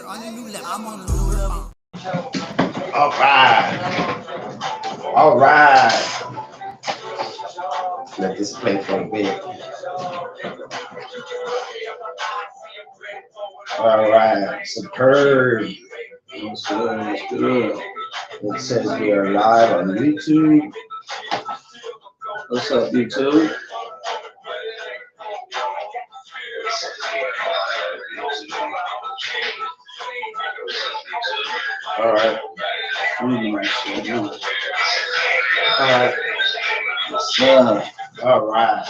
on a new level. I'm on a new level. All right. All right. Let this play for a bit. All right. Superb. What's good? What's good? It says we are live on YouTube. What's up, YouTube? All right. All right. What's up? All right.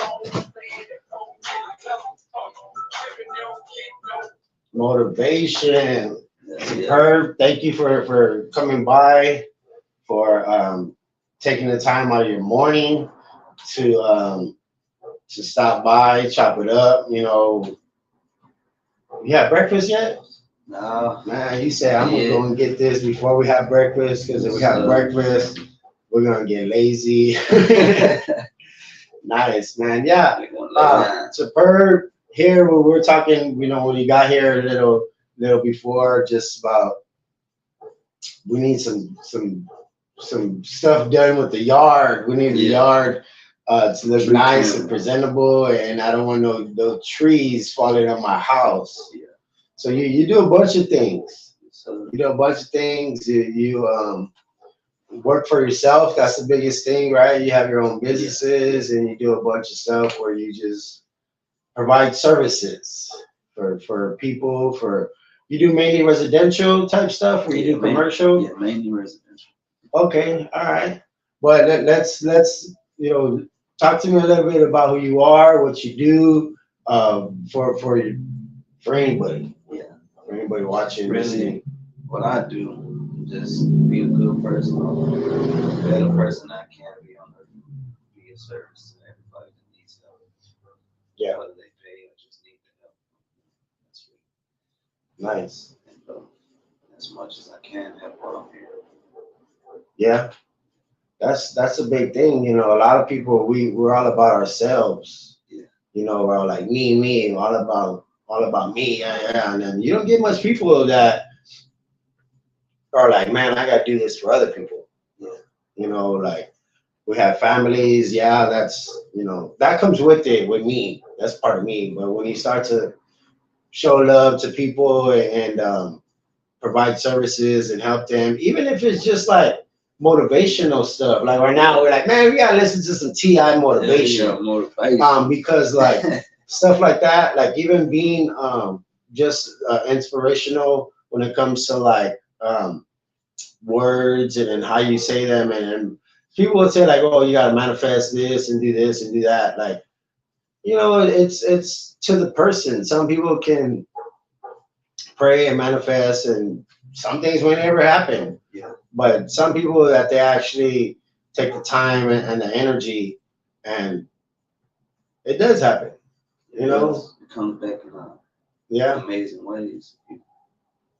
Motivation. Superb. Thank you for coming by, for taking the time out of your morning to stop by, chop it up. You know, you had breakfast yet? No. Man, you said I'm gonna go and get this before we have breakfast, because if we have breakfast, we're gonna get lazy. Nice, man. Yeah. Superb. Here we're talking, you know, when you got here a little before, just about we need some stuff done with the yard. We need the yard to look nice and presentable, and I don't want no trees falling on my house. Yeah. So you do a bunch of things. You do a bunch of things. You work for yourself. That's the biggest thing, right? You have your own businesses, and you do a bunch of stuff where you just provide services for people. You do mainly residential type stuff, or you do commercial? Yeah, mainly residential. Okay, all right. But let's you know, talk to me a little bit about who you are, what you do, for anybody. Yeah. For anybody watching, Really, listening. what I do, just be a good person, the better person I can be on earth, be a service to everybody that needs help. Yeah. Whether they pay or just need the help. That's really nice. And as much as I can help what I'm here. Yeah. That's a big thing. You know, a lot of people we're all about ourselves. Yeah. You know, we're all like me, all about me. Yeah. And then you don't get much people that are like, man, I gotta do this for other people. Yeah. You know, like we have families, yeah, that's, you know, that comes with it with me. That's part of me. But when you start to show love to people and provide services and help them, even if it's just like motivational stuff. Like right now, we're like, man, we gotta listen to some Ti motivation. Because like stuff like that, like even being just inspirational when it comes to like words and how you say them, and people would say like, oh, you gotta manifest this and do this and do that. Like, you know, it's to the person. Some people can pray and manifest, and some things may never happen. Yeah. But some people that they actually take the time and the energy, and it does happen. You know, it comes back in amazing ways. You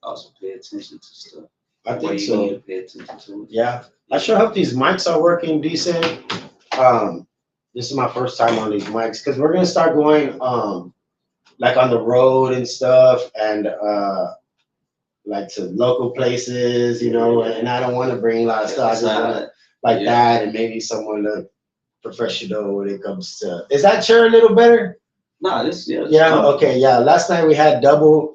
also pay attention to stuff. I think so. You need to pay attention to it. Yeah. I sure hope these mics are working decent. This is my first time on these mics, because we're gonna start going like on the road and stuff, and like to local places, you know, and I don't want to bring a lot of stuff. I just want to like that, and maybe someone look professional when it comes to. Is that chair a little better? No, this okay, yeah. Last night we had double,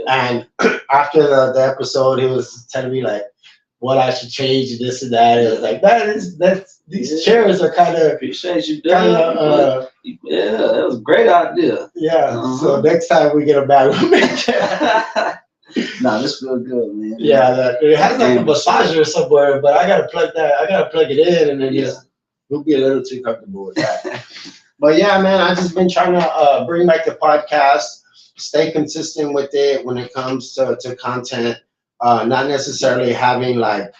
and after the episode, he was telling me like what I should change and this and that. It was like these chairs are kind of appreciate you doing. Yeah, that was a great idea. Yeah. So next time we get a bag, we'll make it. Nah, this feels good, man. Yeah, it has like a massager somewhere, but I gotta plug it in, and then we'll be a little too comfortable with that. But yeah, man, I just been trying to bring back the podcast, stay consistent with it when it comes to content. Not necessarily having like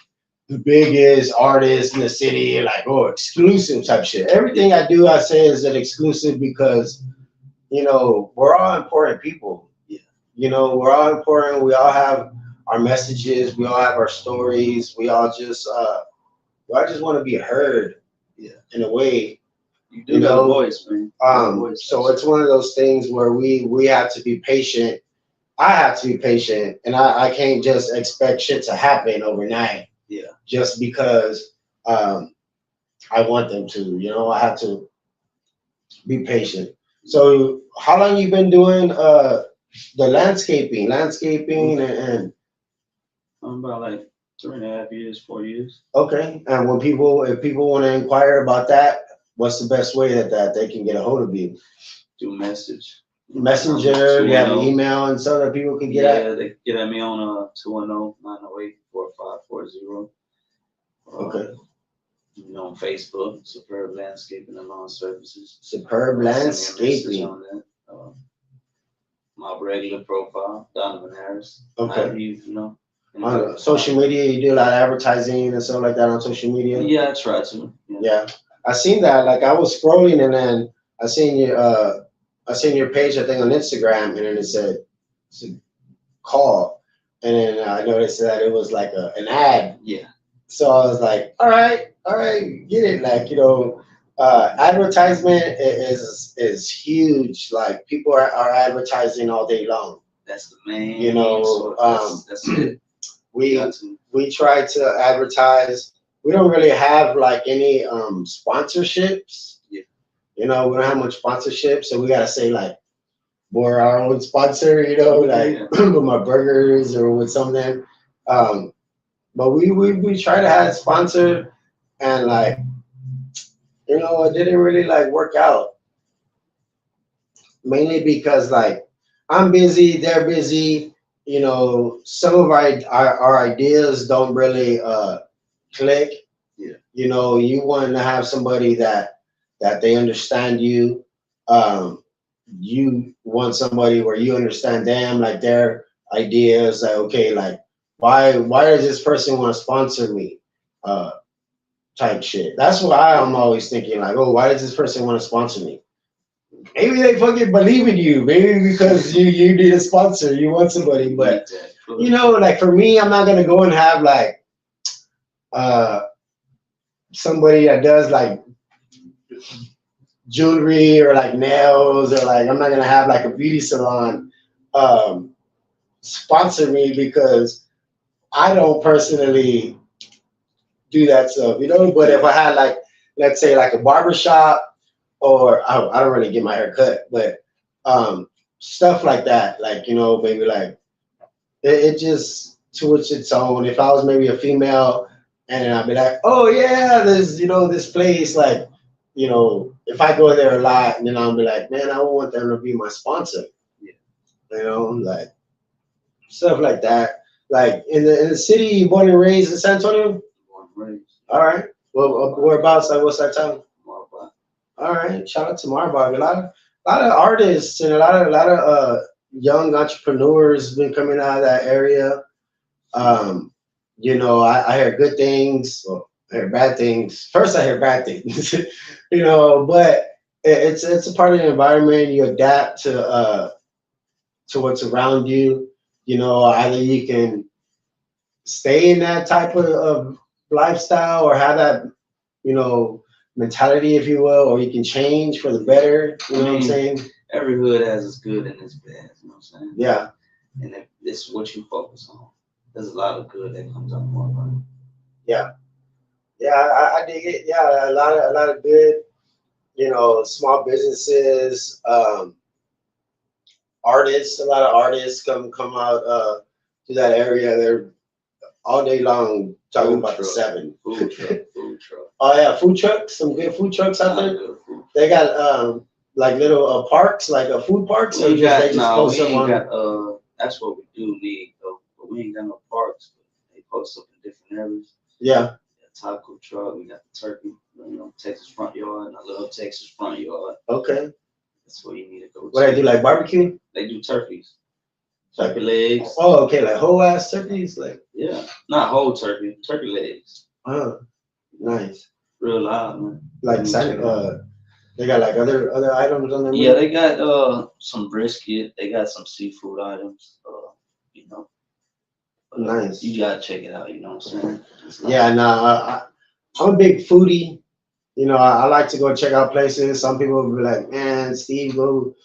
the biggest artist in the city, like exclusive type shit. Everything I do, I say is an exclusive, because you know we're all important people. You know, we're all important. We all have our messages. We all have our stories. We all just want to be heard. Yeah. In a way. You know, voice, man. So it's one of those things where we have to be patient I have to be patient, and I can't just expect shit to happen overnight. Yeah. Just because I want them to. You know, I have to be patient. So, how long you been doing the landscaping, and I'm about like 3.5 years, 4 years. okay? And if people want to inquire about that, what's the best way that they can get a hold of you? Do message. Messenger, you have an 210. email and so that people can get at. Yeah, they can get at me on 210-908-4540. Okay. On Facebook, Superb Landscaping and Lawn Services. Superb Send me a message Landscaping. on that. My regular profile, Donovan Harris. Okay. On social media, you do a lot of advertising and stuff like that on social media. Yeah, I try to. Yeah, I seen that. Like I was scrolling and then I seen your page. I think on Instagram, and then it said call, and then I noticed that it was like an ad. Yeah. So I was like, all right, get it. Like advertisement is huge. Like people are advertising all day long. That's the main. That's it. We try to advertise. We don't really have like any sponsorships. Yeah. We don't have much sponsorship, so we gotta say like we're our own sponsor. With my burgers or with something. But we try to have sponsor, and like it didn't really like work out. Mainly because like I'm busy, they're busy. Some of our ideas don't really click. Yeah. You want to have somebody that they understand you. You want somebody where you understand them, like their ideas. Like, okay, like why does this person want to sponsor me? Type shit. That's why I'm always thinking like, oh, why does this person want to sponsor me? Maybe they fucking believe in you. Maybe because you need a sponsor, you want somebody. But like for me, I'm not gonna go and have like somebody that does like jewelry or like nails, or like I'm not gonna have like a beauty salon sponsor me, because I don't personally do that stuff, But if I had like, let's say like a barber shop, or I don't really get my hair cut, but stuff like that, like maybe like it just to its own. If I was maybe a female, and then I'd be like, oh yeah, there's this place, like if I go there a lot, and then I'll be like, man, I want them to be my sponsor. Yeah. Like stuff like that. Like in the city, you born and raised in San Antonio? Born and raised. All right. Well, whereabouts? Like what's that town? Marbach. All right. Shout out to Marbach. A lot of artists and a lot of young entrepreneurs been coming out of that area. I hear good things. Well, I hear bad things. First, I hear bad things. But it's a part of the environment. You adapt to what's around you. Either you can stay in that type of lifestyle, or have that, mentality, if you will, or you can change for the better. You know what I'm saying? Every hood has its good and its bad. You know what I'm saying? Yeah. And it's what you focus on. There's a lot of good that comes out of Marbach. Yeah. Yeah, I dig it. Yeah, a lot of good, small businesses, artists. A lot of artists come out to that area. They're all day long talking about the 7. Food truck. Oh yeah, food trucks. Some good food trucks out there. They got like little parks, like food parks, or that's what we do need though. But we ain't got no parks. But they post up in different areas. Yeah. Taco truck. We got the turkey. Texas front yard. I love Texas front yard. Okay. That's where you need to go. What they do, like barbecue? They do turkeys. Turkey legs. Oh, okay, like whole ass turkeys, like. Yeah, not whole turkey. Turkey legs. Oh, nice. Real loud, man. Like they got like other items on there. Yeah, they got some brisket. They got some seafood items. Nice. You gotta check it out. You know what I'm saying? Yeah, no, I'm a big foodie. I like to go check out places. Some people will be like, man, Steve, you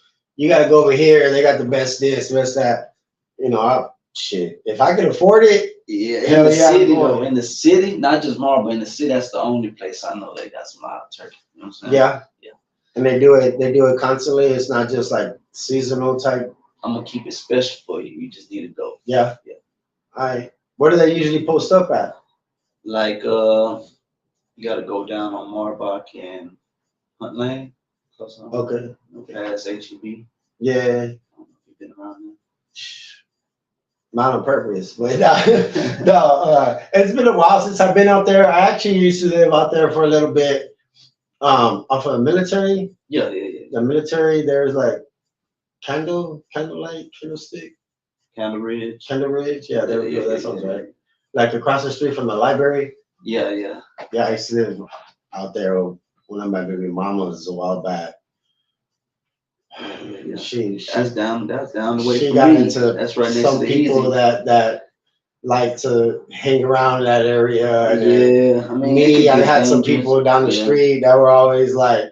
gotta go over here. They got the best this, best that. you know, shit. If I could afford it, Yeah, in hell the yeah, city I'm though, going. in the city, not just Marlboro, but in the city, that's the only place I know they got some live turkey. You know what I'm saying? Yeah. Yeah. And they do it constantly. It's not just like seasonal type. I'm gonna keep it special for you. You just need to go. Yeah. Yeah. All right. Where do they usually post up at? Like you gotta go down on Marbach and Hunt Lane, close on Okay. past HEB. Yeah. I don't know if you've been around there. Not on purpose, but no. It's been a while since I've been out there. I actually used to live out there for a little bit. Off of the military. Yeah. The military, there's like candlelight, candlestick, Candle Ridge. Candle Ridge. Yeah, there we go. That Yeah. sounds right. Like across the street from the library. Yeah. Yeah, I used to live out there when my baby mama was a while back. Yeah. She That's down the way she from got me. into That's right next some to the people Easy. that like to hang around that area. And then Yeah, I mean, it me, could I get had some dangerous. people down the Yeah. street that were always like,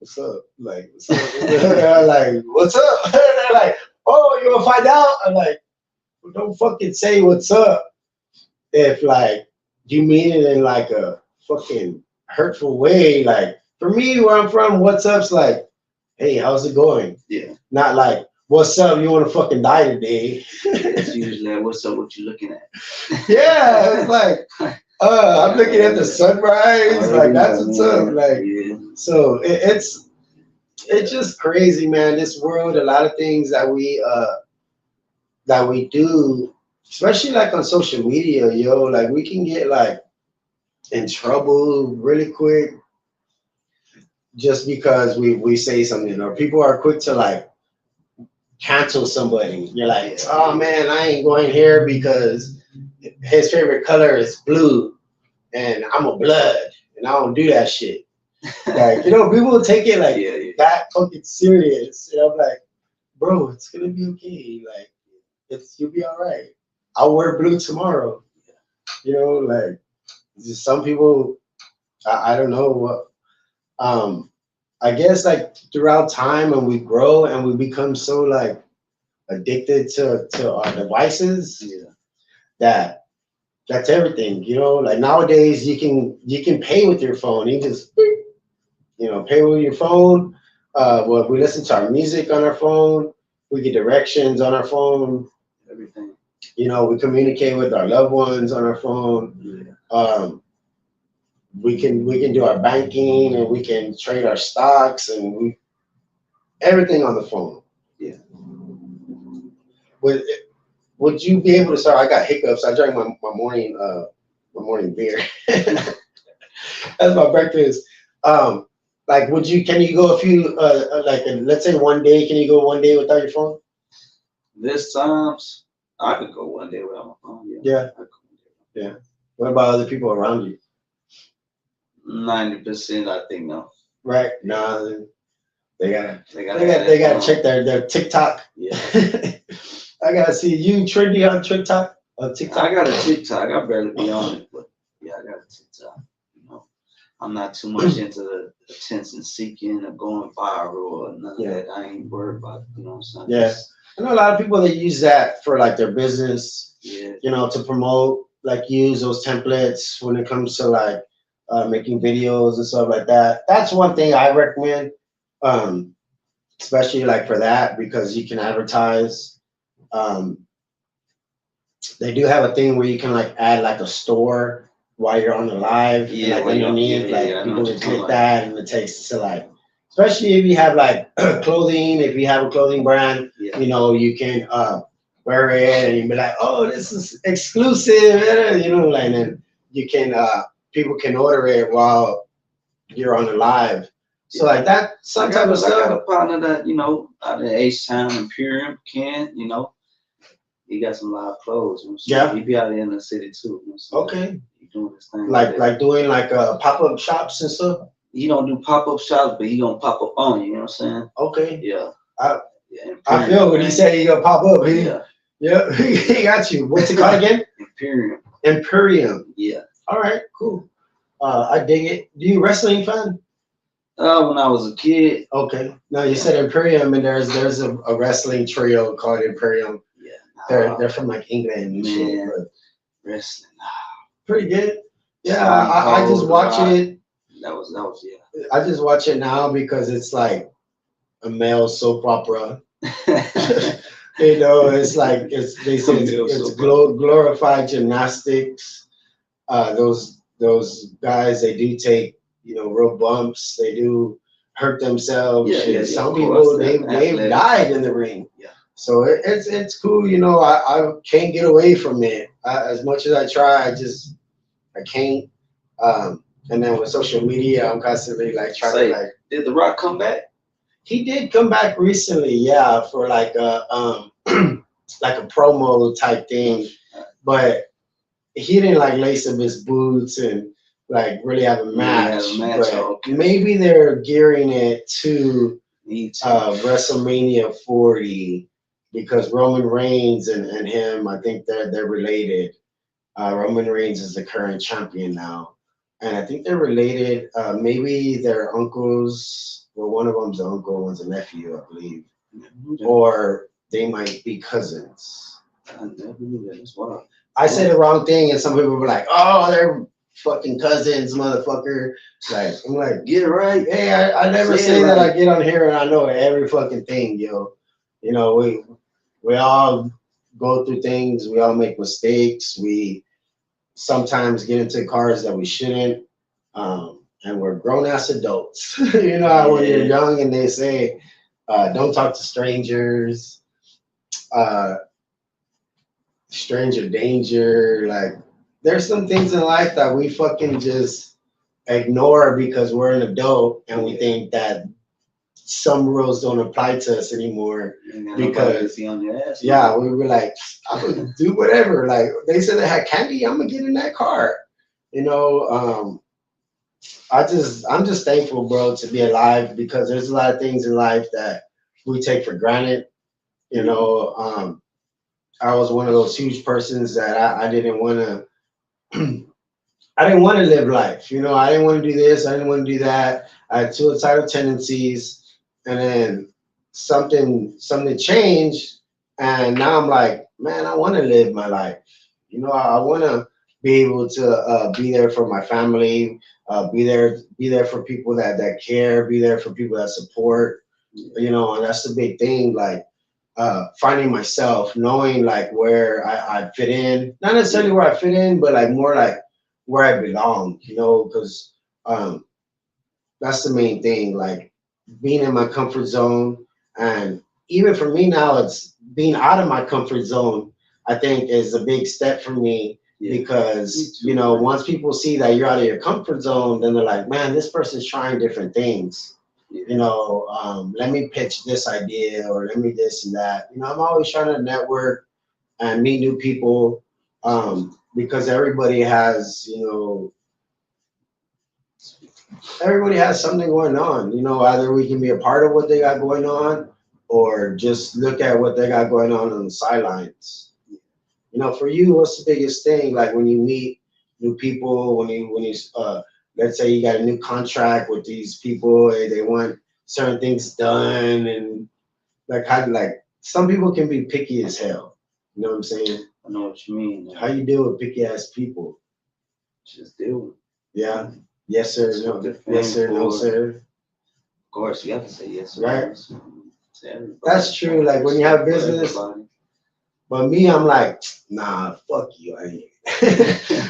"What's up?" Like, "What's up?" They're like, "What's up?" They're like, "Oh, you wanna find out?" I'm like, well, "Don't fucking say what's up if like you mean it in like a fucking hurtful way." Like for me, where I'm from, what's up's like, "Hey, how's it going?" Yeah. Not like, "What's up? You want to fucking die today?" It's usually like, what's up? What you looking at? Yeah, it's like, I'm looking at the sunrise. Like that's what's up. Like, yeah. so it's just crazy, man. This world, a lot of things that we do, especially like on social media, yo, like we can get like in trouble really quick just because we say something, or people are quick to like cancel somebody. You're like, "Oh man, I ain't going here because his favorite color is blue and I'm a blood and I don't do that shit." Like, people will take it like that fucking serious. And I'm like, bro, it's gonna be okay. Like, you'll be all right. I'll wear blue tomorrow. Like just some people, I don't know what. I guess like throughout time and we grow and we become so like addicted to our devices. That that's everything. Like nowadays you can pay with your phone. You just pay with your phone. Well, we listen to our music on our phone. We get directions on our phone. Everything. We communicate with our loved ones on our phone. We can do our banking and we can trade our stocks and everything on the phone. Yeah. Would you be able to start? I got hiccups. I drank my morning beer. That's my breakfast. Like, can you go a few, let's say one day, can you go one day without your phone? This times, I could go one day without my phone. Yeah. Yeah. What about other people around you? 90%, I think no. Right? No, they gotta check their TikTok. Yeah. I gotta see you trendy on TikTok. I got a TikTok. I barely be on it, but yeah, I got a TikTok. I'm not too much into the attention seeking or going viral or none of that. I ain't worried about it, what I'm saying? Yeah. I know a lot of people that use that for like their business, Yeah. To promote, like use those templates when it comes to like making videos and stuff like that. That's one thing I recommend, especially like for that, because you can advertise. They do have a thing where you can like add like a store while you're on the live. Yeah, and, like underneath, people can click like that and it takes to like, especially if you have like clothing, if you have a clothing brand, you can wear it and you be like, "Oh, this is exclusive," like, and then you can people can order it while you're on the live. So like that, some type of stuff. I got a partner that out of H-Town Imperium, Ken, he got some live clothes. Yeah. He be out there in the city too. Okay. He doing this thing. Like doing like pop-up shops and stuff. He don't do pop-up shops, but he gonna pop up on you. You know what I'm saying? Okay. Yeah. I feel when he said he gonna pop up. Yeah. He got you. What's it called again? Imperium. Imperium. Yeah. All right. Cool. I dig it. Do you wrestling fan? When I was a kid. Okay. No, you said Imperium, and there's a wrestling trio called Imperium. Yeah. They're from like England and shit. Man. But Wrestling. pretty good. Yeah, Stone I just Cold, watch Rock. it. That was yeah. I just watch it now because it's like a male soap opera. You know, it's like they say it's glorified gymnastics. Those guys, they do take, you know, real bumps. They do hurt themselves. Yeah, Some of people course, they've died in the ring. Yeah. So it's cool. You know, I can't get away from it. As much as I try, I can't. And then with social media, I'm constantly like trying to like. Did The Rock come back? He did come back recently, yeah, for like a like a promo type thing, but he didn't like lace up his boots and like really have a match. But okay. maybe they're gearing it to WrestleMania 40 because Roman Reigns and him, I think they're related. Roman Reigns is the current champion now, and I think they're related. Maybe they're uncles. Well, one of them's an uncle, one's a nephew, I believe, or they might be cousins. I never knew that. That's wild. I said the wrong thing, and some people were like, "Oh, they're fucking cousins, motherfucker." Like, I'm like, get it right. Hey, I never say that. I get on here and I know every fucking thing, yo. You know, we all go through things. We all make mistakes. We sometimes get into cars that we shouldn't. And we're grown ass adults. You know how when you're young and they say, don't talk to strangers, stranger danger. Like, there's some things in life that we fucking just ignore because we're an adult and we think that some rules don't apply to us anymore. Because, yeah, we were like, I'm going to do whatever. Like, they said they had candy, I'm going to get in that car. You know, I'm just thankful, bro, to be alive because there's a lot of things in life that we take for granted. You know, I was one of those huge persons that I didn't want to. I didn't want to live life. You know, I didn't want to do this. I didn't want to do that. I had suicidal tendencies, and then something changed, and now I'm like, man, I want to live my life. You know, I want to be able to be there for my family, be there for people that care, be there for people that support. You know, and that's the big thing. Like finding myself, knowing like where I fit in, not necessarily where I fit in, but like more like where I belong. You know, because that's the main thing. Like being in my comfort zone, and even for me now, it's being out of my comfort zone. I think is a big step for me. Because you know, once people see that you're out of your comfort zone, then they're like, man, this person's trying different things. You know, let me pitch this idea or let me this and that. You know, I'm always trying to network and meet new people because everybody has, you know, everybody has something going on. You know, either we can be a part of what they got going on or just look at what they got going on the sidelines. You know, for you, what's the biggest thing? Like when you meet new people, when you let's say you got a new contract with these people, they want certain things done, and like some people can be picky as hell. You know what I'm saying? I know what you mean. How you deal with picky ass people? Just deal with it. Yeah. Yes sir. No. Yes sir. No sir. Of course, you have to say yes sir. Right. That's true. Like when you have business. But me, I'm like, nah, fuck you.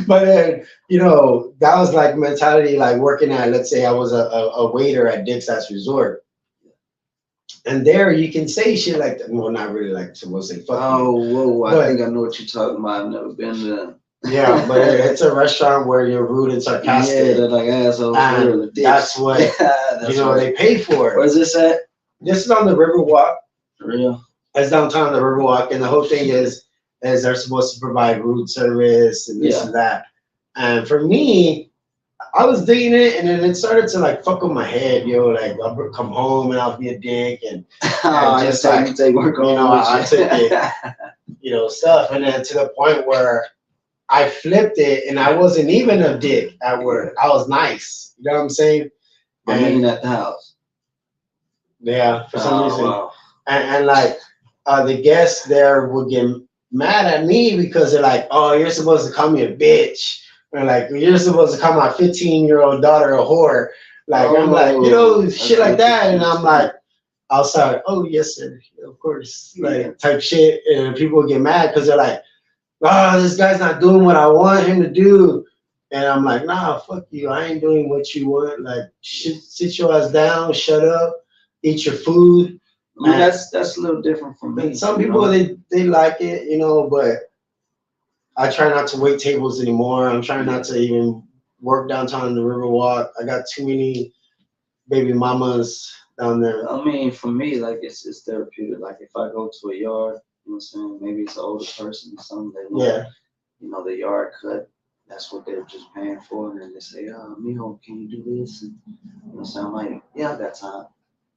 But then, you know, that was like mentality, like working at, let's say I was a waiter at Dick's Last Resort. And there you can say shit like that. Well, not really like supposed to say fuck you. Whoa, I think I know what you're talking about. I've never been there. Yeah, but it's a restaurant where you're rude and sarcastic. Yeah, they're like assholes. And that's what, you know, they pay for it. Where's this at? This is on the Riverwalk. For real? It's downtown the Riverwalk, and the whole thing is they're supposed to provide room service and this and that. And for me, I was digging it, and then it started to like fuck with my head, yo. Like I'll come home and I'll be a dick, and just like take work home. You know, I took it, you know, stuff, and then to the point where I flipped it, and I wasn't even a dick at work. I was nice. You know what I'm saying? I mean, at the house. Yeah, for some reason. Wow. And like. The guests there would get mad at me because they're like, oh, you're supposed to call me a bitch. Or like, you're supposed to call my 15-year-old daughter a whore. Like, I'm like, shit like that. And I'm like, outside, oh, yes, sir. Of course. Like, type shit. And people get mad because they're like, oh, this guy's not doing what I want him to do. And I'm like, nah, fuck you. I ain't doing what you want. Like, sit your ass down, shut up, eat your food. I mean, that's a little different from me. Some people they like it, but I try not to wait tables anymore. I'm trying not to even work downtown in the Riverwalk. I got too many baby mamas down there. I mean, for me, like it's therapeutic. Like if I go to a yard, you know what I'm saying? Maybe it's an older person or something. They want, the yard cut. That's what they're just paying for. And then they say, mijo, can you do this? And, so I'm like, yeah, I got time.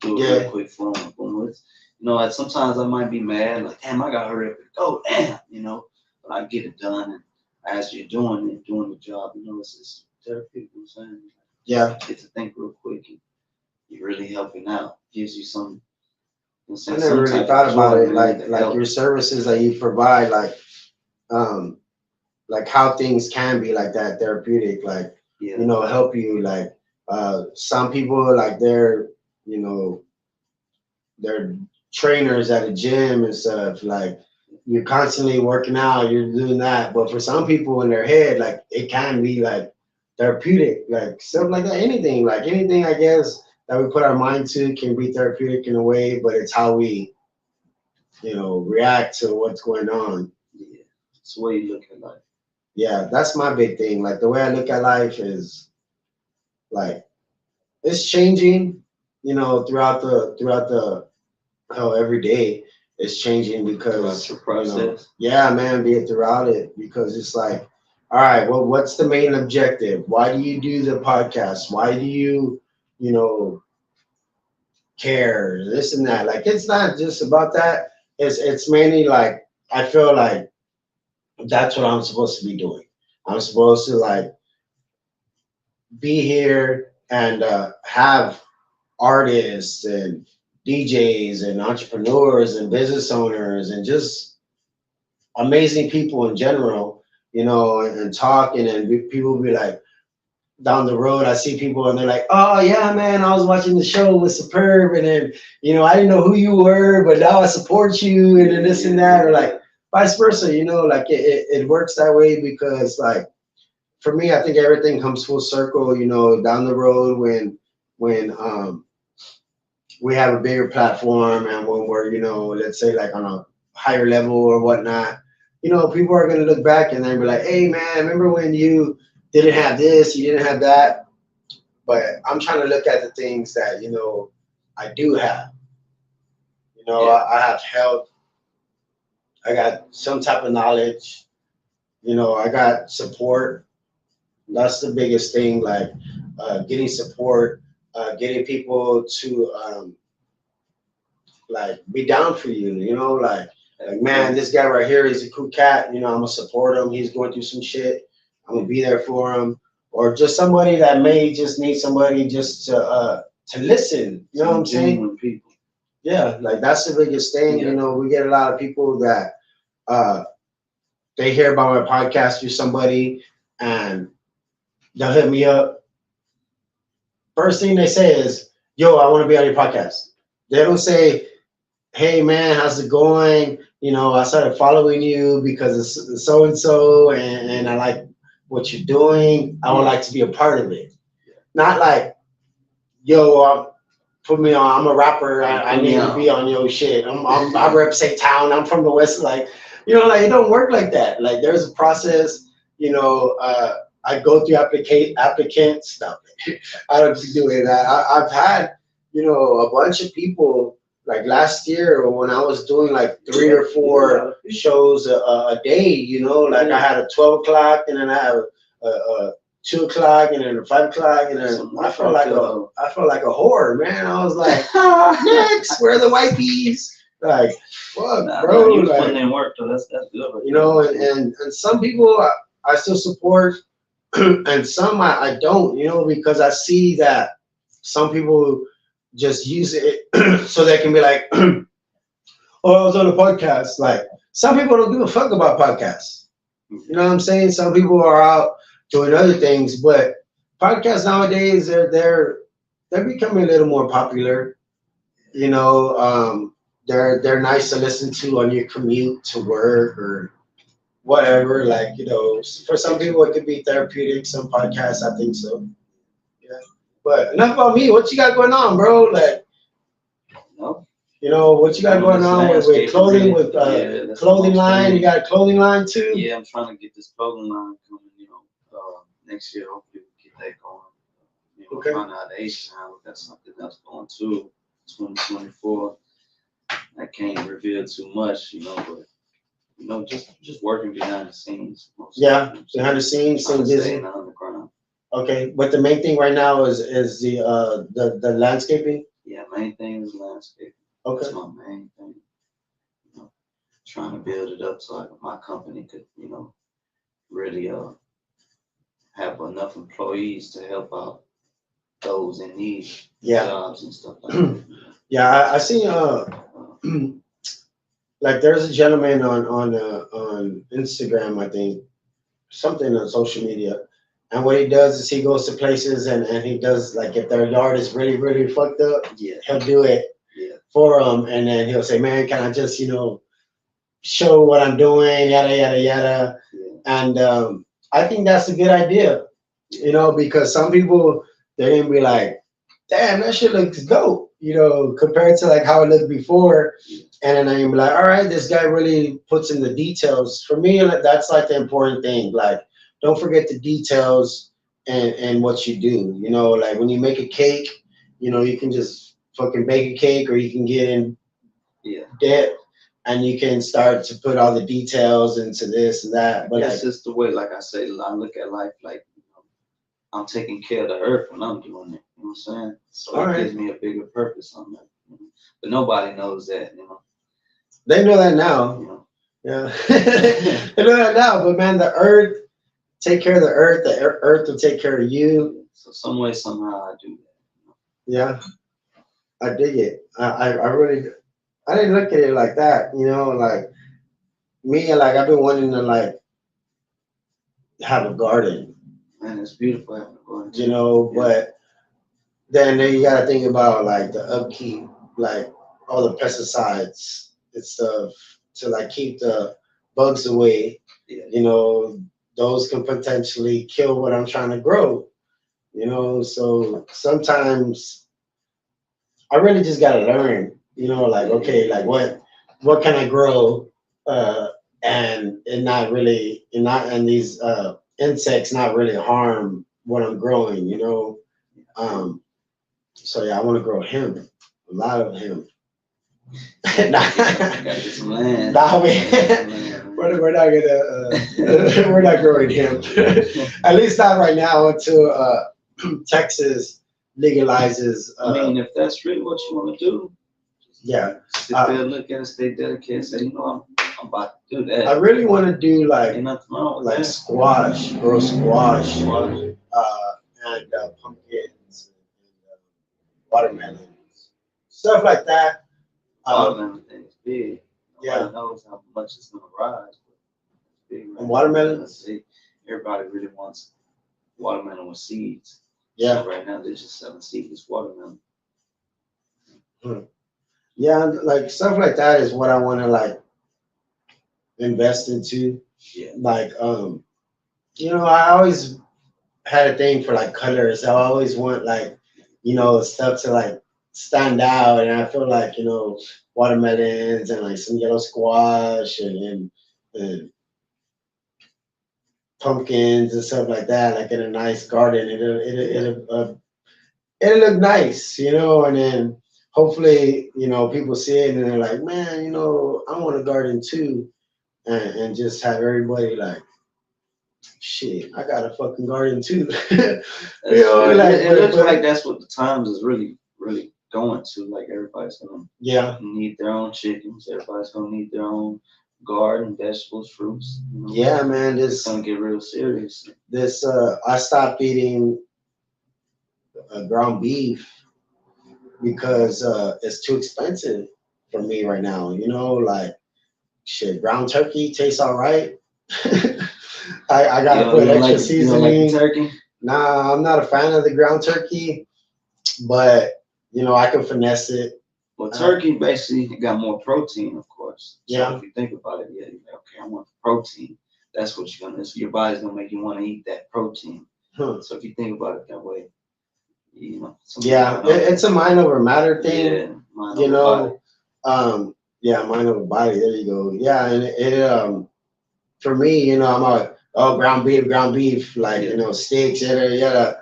Do it real quick for them. Like sometimes I might be mad, like, damn, I got to hurry up and go, damn, but I get it done. And as you're doing the job, it's therapeutic, you know what I'm saying? Yeah. You get to think real quick and you're really helping out. Gives you some. I never really thought about it, like your services that you provide, like how things can be like that therapeutic, like help you. Like some people, like they're trainers at a gym and stuff. Like you're constantly working out, you're doing that. But for some people in their head, like it can be like therapeutic, like stuff like that. Anything, I guess, that we put our mind to can be therapeutic in a way, but it's how we, react to what's going on. Yeah, it's the way you look at life. Yeah, that's my big thing. Like the way I look at life is like it's changing, throughout the hell every day it's changing because the process. Yeah, man, be it throughout it because it's like, all right, well, what's the main objective? Why do you do the podcast? Why do you, care? This and that. Like it's not just about that. It's mainly like I feel like that's what I'm supposed to be doing. I'm supposed to like be here and have artists and DJs and entrepreneurs and business owners and just amazing people in general, and talking and people be like, down the road, I see people and they're like, oh yeah, man, I was watching the show with Superb and then, I didn't know who you were, but now I support you and then this and that, or like vice versa, like it works that way because like, for me, I think everything comes full circle, down the road when we have a bigger platform and when we're, let's say like on a higher level or whatnot, people are going to look back and they're be like, hey man, remember when you didn't have this, you didn't have that. But I'm trying to look at the things that, I do have. I have health. I got some type of knowledge. I got support. That's the biggest thing, like getting support, getting people to like be down for you, like man, this guy right here is a cool cat. I'm going to support him. He's going through some shit. I'm gonna be there for them, or just somebody that may just need somebody just to listen. You know what I'm saying? People. Yeah, like that's the biggest thing. Yeah. We get a lot of people that they hear about my podcast through somebody, and they'll hit me up. First thing they say is, "Yo, I want to be on your podcast." They don't say, "Hey man, how's it going? I started following you because it's so and so, and I like what you're doing. I would like to be a part of it." Not like, yo, put me on. I'm a rapper. I need to be on your shit. I represent town. I'm from the West. Like, like it don't work like that. Like there's a process. I go through applicants. No, I don't do it. I've had, a bunch of people. Like last year when I was doing like 3 or 4 shows a day, like I had a 12 o'clock and then I had a 2 o'clock and then a 5 o'clock and then I felt like a whore, man. I was like, next, where are the white peas? Like, fuck, bro. You like, putting in work, though. That's good. And some people I still support and some I don't, because I see that some people just use it so they can be like, oh, I was on a podcast. Like, some people don't give a fuck about podcasts. You know what I'm saying? Some people are out doing other things, but podcasts nowadays they're becoming a little more popular. You know, they're nice to listen to on your commute to work or whatever. Like, you know, for some people it could be therapeutic. Some podcasts, I think so. Yeah. But enough about me. What you got going on, bro? Like, No, you know, what you got doing going this on with landscaping, clothing, really. with Yeah, that's the clothing most line? thing. You got a clothing line too? Yeah, I'm trying to get this clothing line coming. Next year hopefully we get that going. Okay. Find out Asian how we got something else going too. 2024. I can't reveal too much, but just working behind the scenes. Yeah, behind the scenes, Trying staying to stay busy. in the underground. Okay, but the main thing right now is the landscaping. Yeah, main thing is landscape. Okay. That's my main thing. You know, Trying to build it up so my company could, really have enough employees to help out those in need, Yeah. jobs and stuff like that. Yeah, I see. Like there's a gentleman on Instagram, I think, something on social media, and what he does is he goes to places and he does like if their yard is really fucked up, Yeah, he'll do it yeah, for them, and then he'll say, "Man, can I just show what I'm doing, yada yada yada." yeah, And I think that's a good idea, because some people they're gonna be like, "Damn, that shit looks dope," compared to like how it looked before. yeah, And then I'm like, all right, this guy really puts in the details. For me, like, that's like the important thing. Like, don't forget the details and what you do. Like when you make a cake, you can just fucking bake a cake, or you can get in yeah. depth and you can start to put all the details into this and that. But That's just the way, like I say, I look at life like I'm taking care of the earth when I'm doing it. You know what I'm saying? So all it right, gives me a bigger purpose on that. But nobody knows that. they know that You now. know. Yeah, they know that now. But man, the earth, take care of the earth. The earth will take care of you. So some way, somehow, I do that. Yeah, I dig it. I really, I didn't look at it like that. Like me, like I've been wanting to like have a garden. Man, it's beautiful having a garden. Yeah. But then you got to think about like the upkeep, like all the pesticides and stuff to like keep the bugs away. Yeah. Those can potentially kill what I'm trying to grow. So sometimes I really just gotta learn. Like okay, like what can I grow, uh, and not really, and these insects not really harm what I'm growing. Um, so yeah, I want to grow hemp, a lot of hemp. Gotta get some land. Nah, Land. we're not gonna we're not growing hemp. At least not right now until Texas legalizes. I mean, if that's really what you want to do, Yeah, sit there, look at it, stay dedicated, say, I'm about to do that. I really want to do like Ain't nothing wrong with like that. squash, grow squash, and pumpkins and watermelons, stuff like that. Watermelon thing is big. Yeah. Nobody knows how much it's gonna rise, but it's big. Right And watermelon? now. Everybody really wants watermelon with seeds. Yeah, So right now they're just selling seedless watermelon. yeah, like stuff like that is what I want to like invest into. Yeah. Like, I always had a thing for like colors. I always want like, stuff to like stand out, and I feel like watermelons and like some yellow squash and pumpkins and stuff like that, like in a nice garden. It'll look nice, and then hopefully, people see it and they're like, man, I want a garden too, and just have everybody like, shit, I got a fucking garden too. It looks like that's what the times is really, really going to. Like everybody's gonna need their own chickens. Everybody's gonna need their own garden, vegetables, fruits. Yeah, man, It's gonna get real serious. I stopped eating ground beef because it's too expensive for me right now. Like shit, ground turkey tastes all right. I gotta You put don't extra like, you don't like the seasoning. turkey? Nah, I'm not a fan of the ground turkey, but you know, I can finesse it. Well, turkey basically got more protein, of course. So Yeah. if you think about it, yeah, you're like, okay, I want the protein. That's what you're gonna. Your body's gonna make you want to eat that protein. So if you think about it that way, you know. Yeah, it's a mind over matter thing. Yeah, mind you over know, body. yeah, mind over body. There you go. Yeah, and for me, you know, I'm like, oh, ground beef, like you know, steaks, yada yada,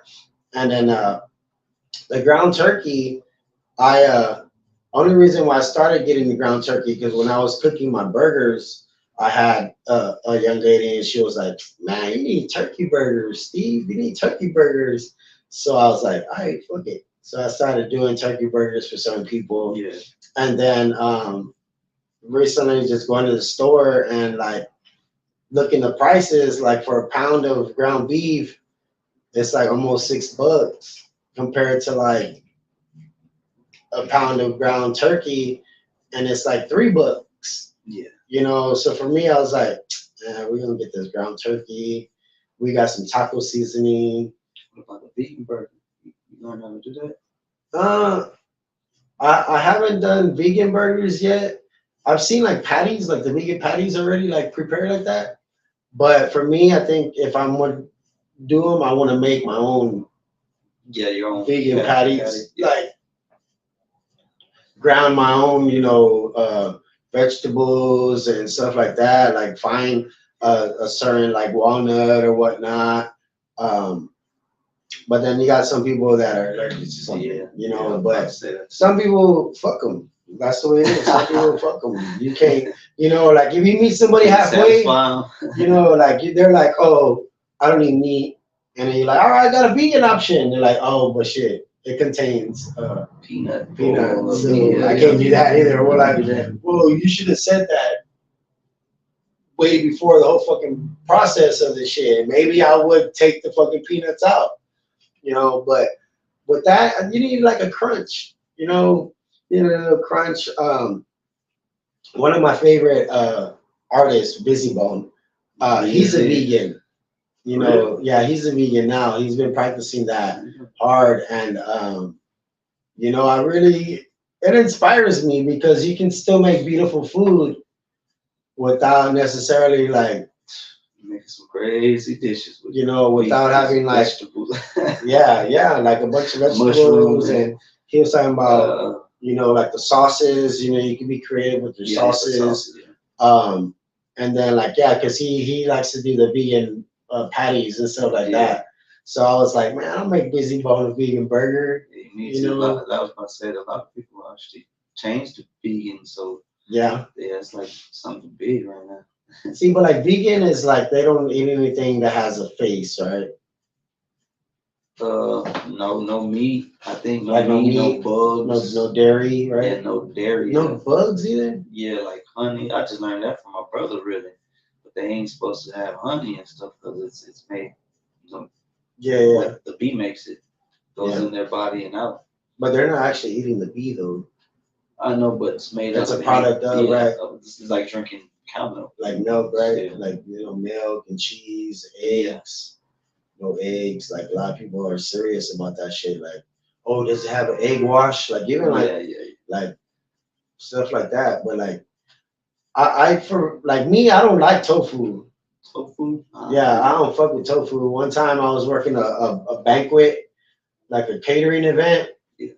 and then the ground turkey. I only reason why I started getting the ground turkey because when I was cooking my burgers, I had a young lady and she was like, "Man, you need turkey burgers, Steve. You need turkey burgers." So I was like, "All right, fuck it." So I started doing turkey burgers for certain people, Yeah. and then recently just going to the store and like looking the prices, like for a pound of ground beef, it's like almost $6 compared to like a pound of ground turkey, and it's like $3. Yeah. You know, so for me, I was like, we're gonna get this ground turkey. We got some taco seasoning. What about the vegan burger? You learn how to do that? Uh, I haven't done vegan burgers yet. I've seen like patties, like the vegan patties already like prepared like that. But for me, I think if I'm gonna do them, I want to make my own Yeah, your own vegan patty. patties. Like ground my own, you know, vegetables and stuff like that. Like find a certain like walnut or whatnot. Um, but then you got some people that are allergic to something, you know. But some people fuck them. That's the way it is. Some people fuck them. You can't, you know, like if you meet somebody halfway, you know, like they're like, oh, I don't eat meat, and then you're like, all right, I got a vegan option. They're like, oh, but shit, it contains peanut. peanuts. So I can't do that either. We're like, well, you should have said that way before the whole fucking process of this shit. Maybe I would take the fucking peanuts out, you know. But with that, you need like a crunch, you know, crunch. One of my favorite artists, Busy Bone, he's a vegan. You know, yeah, he's a vegan now. He's been practicing that hard, and you know, it inspires me because you can still make beautiful food without necessarily like making some crazy dishes with, you know, without having like vegetables. yeah, like a bunch of vegetables. Mushrooms, and he was talking about you know, like the sauces, you know, you can be creative with your sauces. And then like because he likes to do the vegan patties and stuff like that. So I was like, man, I'll make Busy Bone a vegan burger. You know, that was about to say that a lot of people actually changed to vegan, so yeah, it's like something big right now. See, but like vegan is like they don't eat anything that has a face, right? No meat. I think no like meat, no bugs, no dairy, right? Yeah, no dairy. No bugs either. Yeah, like honey. I just learned that from my brother, really. But they ain't supposed to have honey and stuff because it's made, you know. Yeah. The bee makes it, goes in their body and out. But they're not actually eating the bee though. I know, but it's made. It's a product of right. This is like drinking cow milk. Like milk, right? Yeah. Like you know, milk and cheese, eggs. No eggs. Like a lot of people are serious about that shit. Like, oh, does it have an egg wash? Like even like like stuff like that. But like I for like me, I don't like tofu. Tofu? Yeah, I don't fuck with tofu. One time I was working a banquet, like a catering event. Yeah.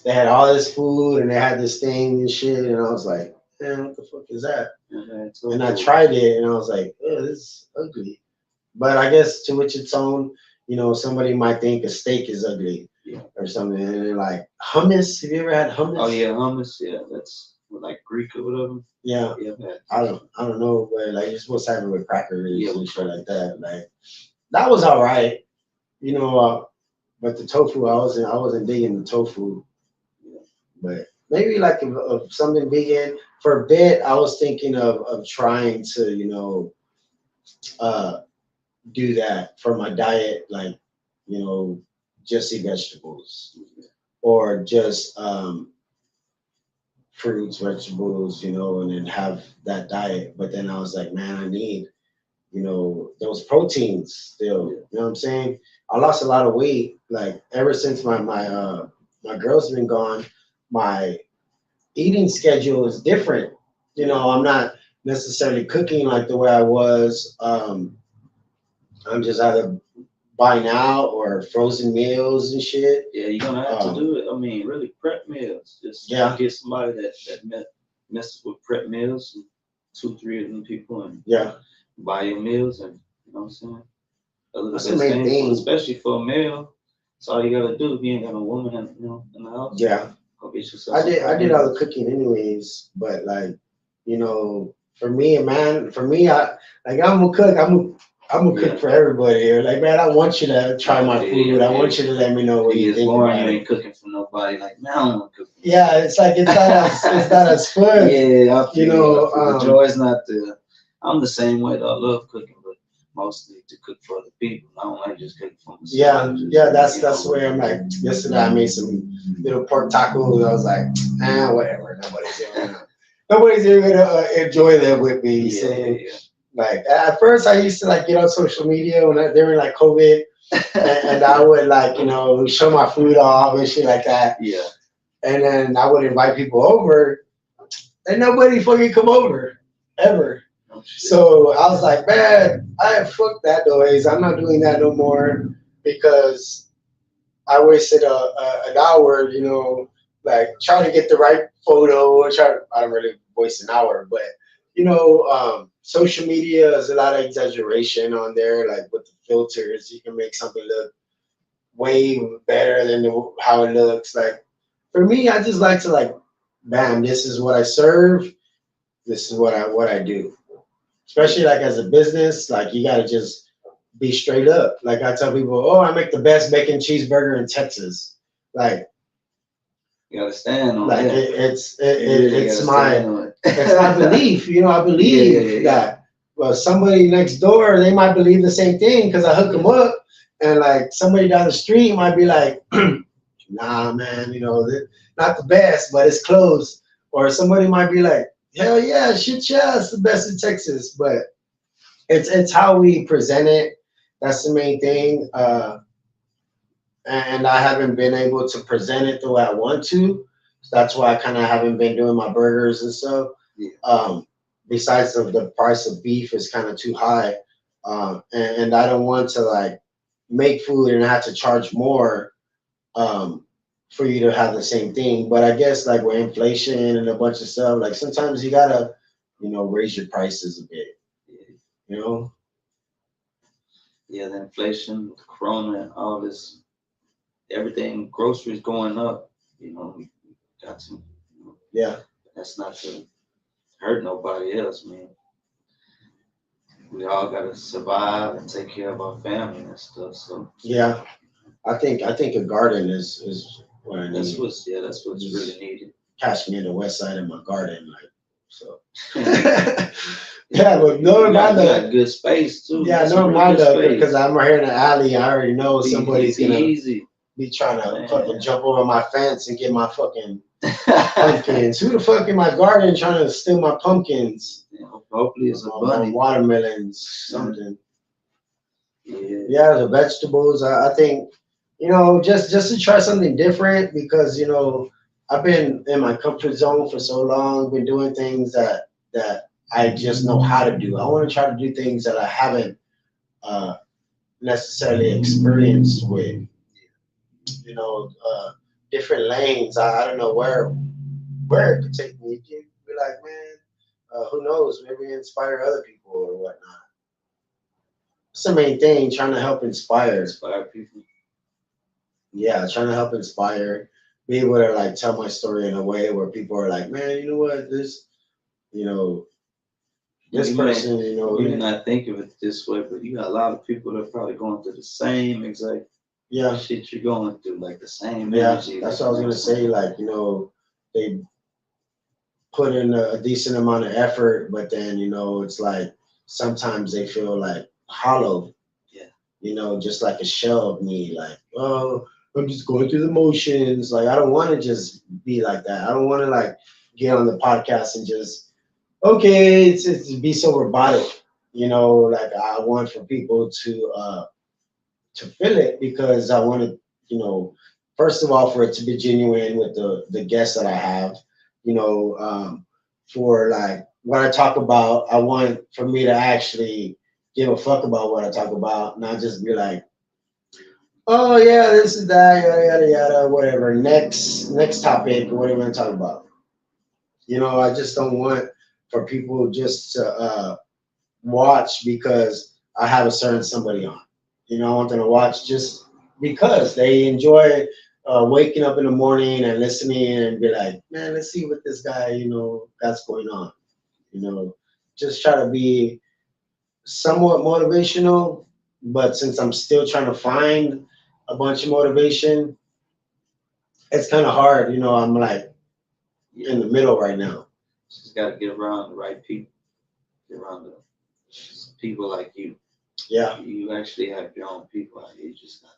They had all this food and they had this thing and shit, and I was like, man, what the fuck is that? And I tried it and I was like, oh, this is ugly. But I guess to which its own, you know, somebody might think a steak is ugly or something. And they're like, hummus. Have you ever had hummus? Oh yeah, hummus. Yeah, that's like Greek or whatever. Yeah. I don't know, but like you're supposed to have it with crackers and shit like that. Like that was all right, you know. But the tofu, I wasn't digging the tofu. Yeah. But maybe like of something vegan. For a bit, I was thinking of trying to, you know, do that for my diet, like, you know, just eat vegetables or just fruits, vegetables, you know, and then have that diet. But then I was like, man, I need, you know, those proteins still. You know what I'm saying? I lost a lot of weight, like ever since my girl's been gone. My eating schedule is different. You know, I'm not necessarily cooking like the way I was. I'm just either buying out or frozen meals and shit. Yeah, you're gonna have to do it. I mean, really prep meals. Just get somebody that messes with prep meals, 2, 3 of them people, and buy your meals, and you know what I'm saying. That's the main thing, especially for a male. That's all you gotta do if you ain't got a woman in the house. Yeah, go get yourself. I did all the cooking anyways, but like, you know, for me, man, I like I'm a cook. I'm gonna cook for everybody here. Like, man, I want you to try my food. I want you to let me know what you think about it. You ain't cooking for nobody. Like, man, I don't want to cook. Yeah, it's like it's not as fun. Yeah, I feel, you know, the joy's not there. I'm the same way though. I love cooking, but mostly to cook for other people. I don't like just cooking for myself. Yeah, that's where I'm like. Yesterday I made some little pork tacos. I was like, whatever. Nobody's even gonna enjoy that with me. Like at first, I used to like get on social media when they were like COVID, and I would like, you know, show my food off and shit like that. Yeah. And then I would invite people over, and nobody fucking come over ever. Oh, so I was like, man, fuck that noise. I'm not doing that no more because I wasted an hour, you know, like trying to get the right photo or I don't really waste an hour, but you know, social media is a lot of exaggeration on there. Like with the filters, you can make something look way better than how it looks. Like for me, I just like to like, bam, this is what I serve. This is what I do. Especially like as a business, like you gotta just be straight up. Like I tell people, oh, I make the best bacon cheeseburger in Texas. Like you gotta stand on like that. It's my belief. You know, I believe that. Well, somebody next door, they might believe the same thing because I hook them up, and like somebody down the street might be like, nah, man, you know, not the best, but it's close. Or somebody might be like, hell yeah, shit, yeah, it's the best in Texas. But it's how we present it. That's the main thing. And I haven't been able to present it the way I want to. So that's why I kind of haven't been doing my burgers and stuff. Yeah. Besides the price of beef is kind of too high. And I don't want to like make food and have to charge more for you to have the same thing. But I guess like with inflation and a bunch of stuff, like sometimes you gotta, you know, raise your prices a bit. You know? Yeah, the inflation, the corona, and all this, everything, groceries going up, you know, we got to, you know, that's not to hurt nobody else, man. We all gotta survive and take care of our family and stuff. So yeah, I think a garden is what I need. That's what's really needed. Catch me in the west side of my garden, like so. Yeah, but no, got good space too. Yeah, no, mind because I'm right here in the alley. I already know somebody's gonna be trying to fucking jump over my fence and get my fucking pumpkins. Who the fuck in my garden trying to steal my pumpkins? Yeah, hopefully it's a bunny. Watermelons, something. Yeah, the vegetables. I think, you know, just to try something different because, you know, I've been in my comfort zone for so long, been doing things that I just know how to do. I want to try to do things that I haven't necessarily experienced with, you know, different lanes. I don't know where it could take me. You be like, man, who knows? Maybe inspire other people or whatnot. It's the main thing, trying to help inspire people. Yeah, trying to help inspire, be able to like tell my story in a way where people are like, man, you know what, this, you know, this person, you know, you may not think of it this way, but you got a lot of people that are probably going through the same exact shit you're going through, like the same energy. That's what I was gonna say. Like, you know, they put in a decent amount of effort, but then, you know, it's like sometimes they feel like hollow. Yeah. You know, just like a shell of me, like, oh, I'm just going through the motions. Like, I don't want to just be like that. I don't want to like get on the podcast and just it's be so robotic, like I want for people to feel it because I want to, first of all, for it to be genuine with the guests that I have, for like what I talk about, I want for me to actually give a fuck about what I talk about, not just be like, oh yeah, this is that, yada yada yada, whatever. Next topic, what are we gonna talk about? I just don't want for people just to watch because I have a certain somebody on. I want them to watch just because they enjoy waking up in the morning and listening and be like, man, let's see what this guy, that's going on. Just try to be somewhat motivational, but since I'm still trying to find a bunch of motivation, it's kind of hard. I'm like in the middle right now. Just got to get around the right people, get around the people like you. Yeah. You actually have your own people out here. You just got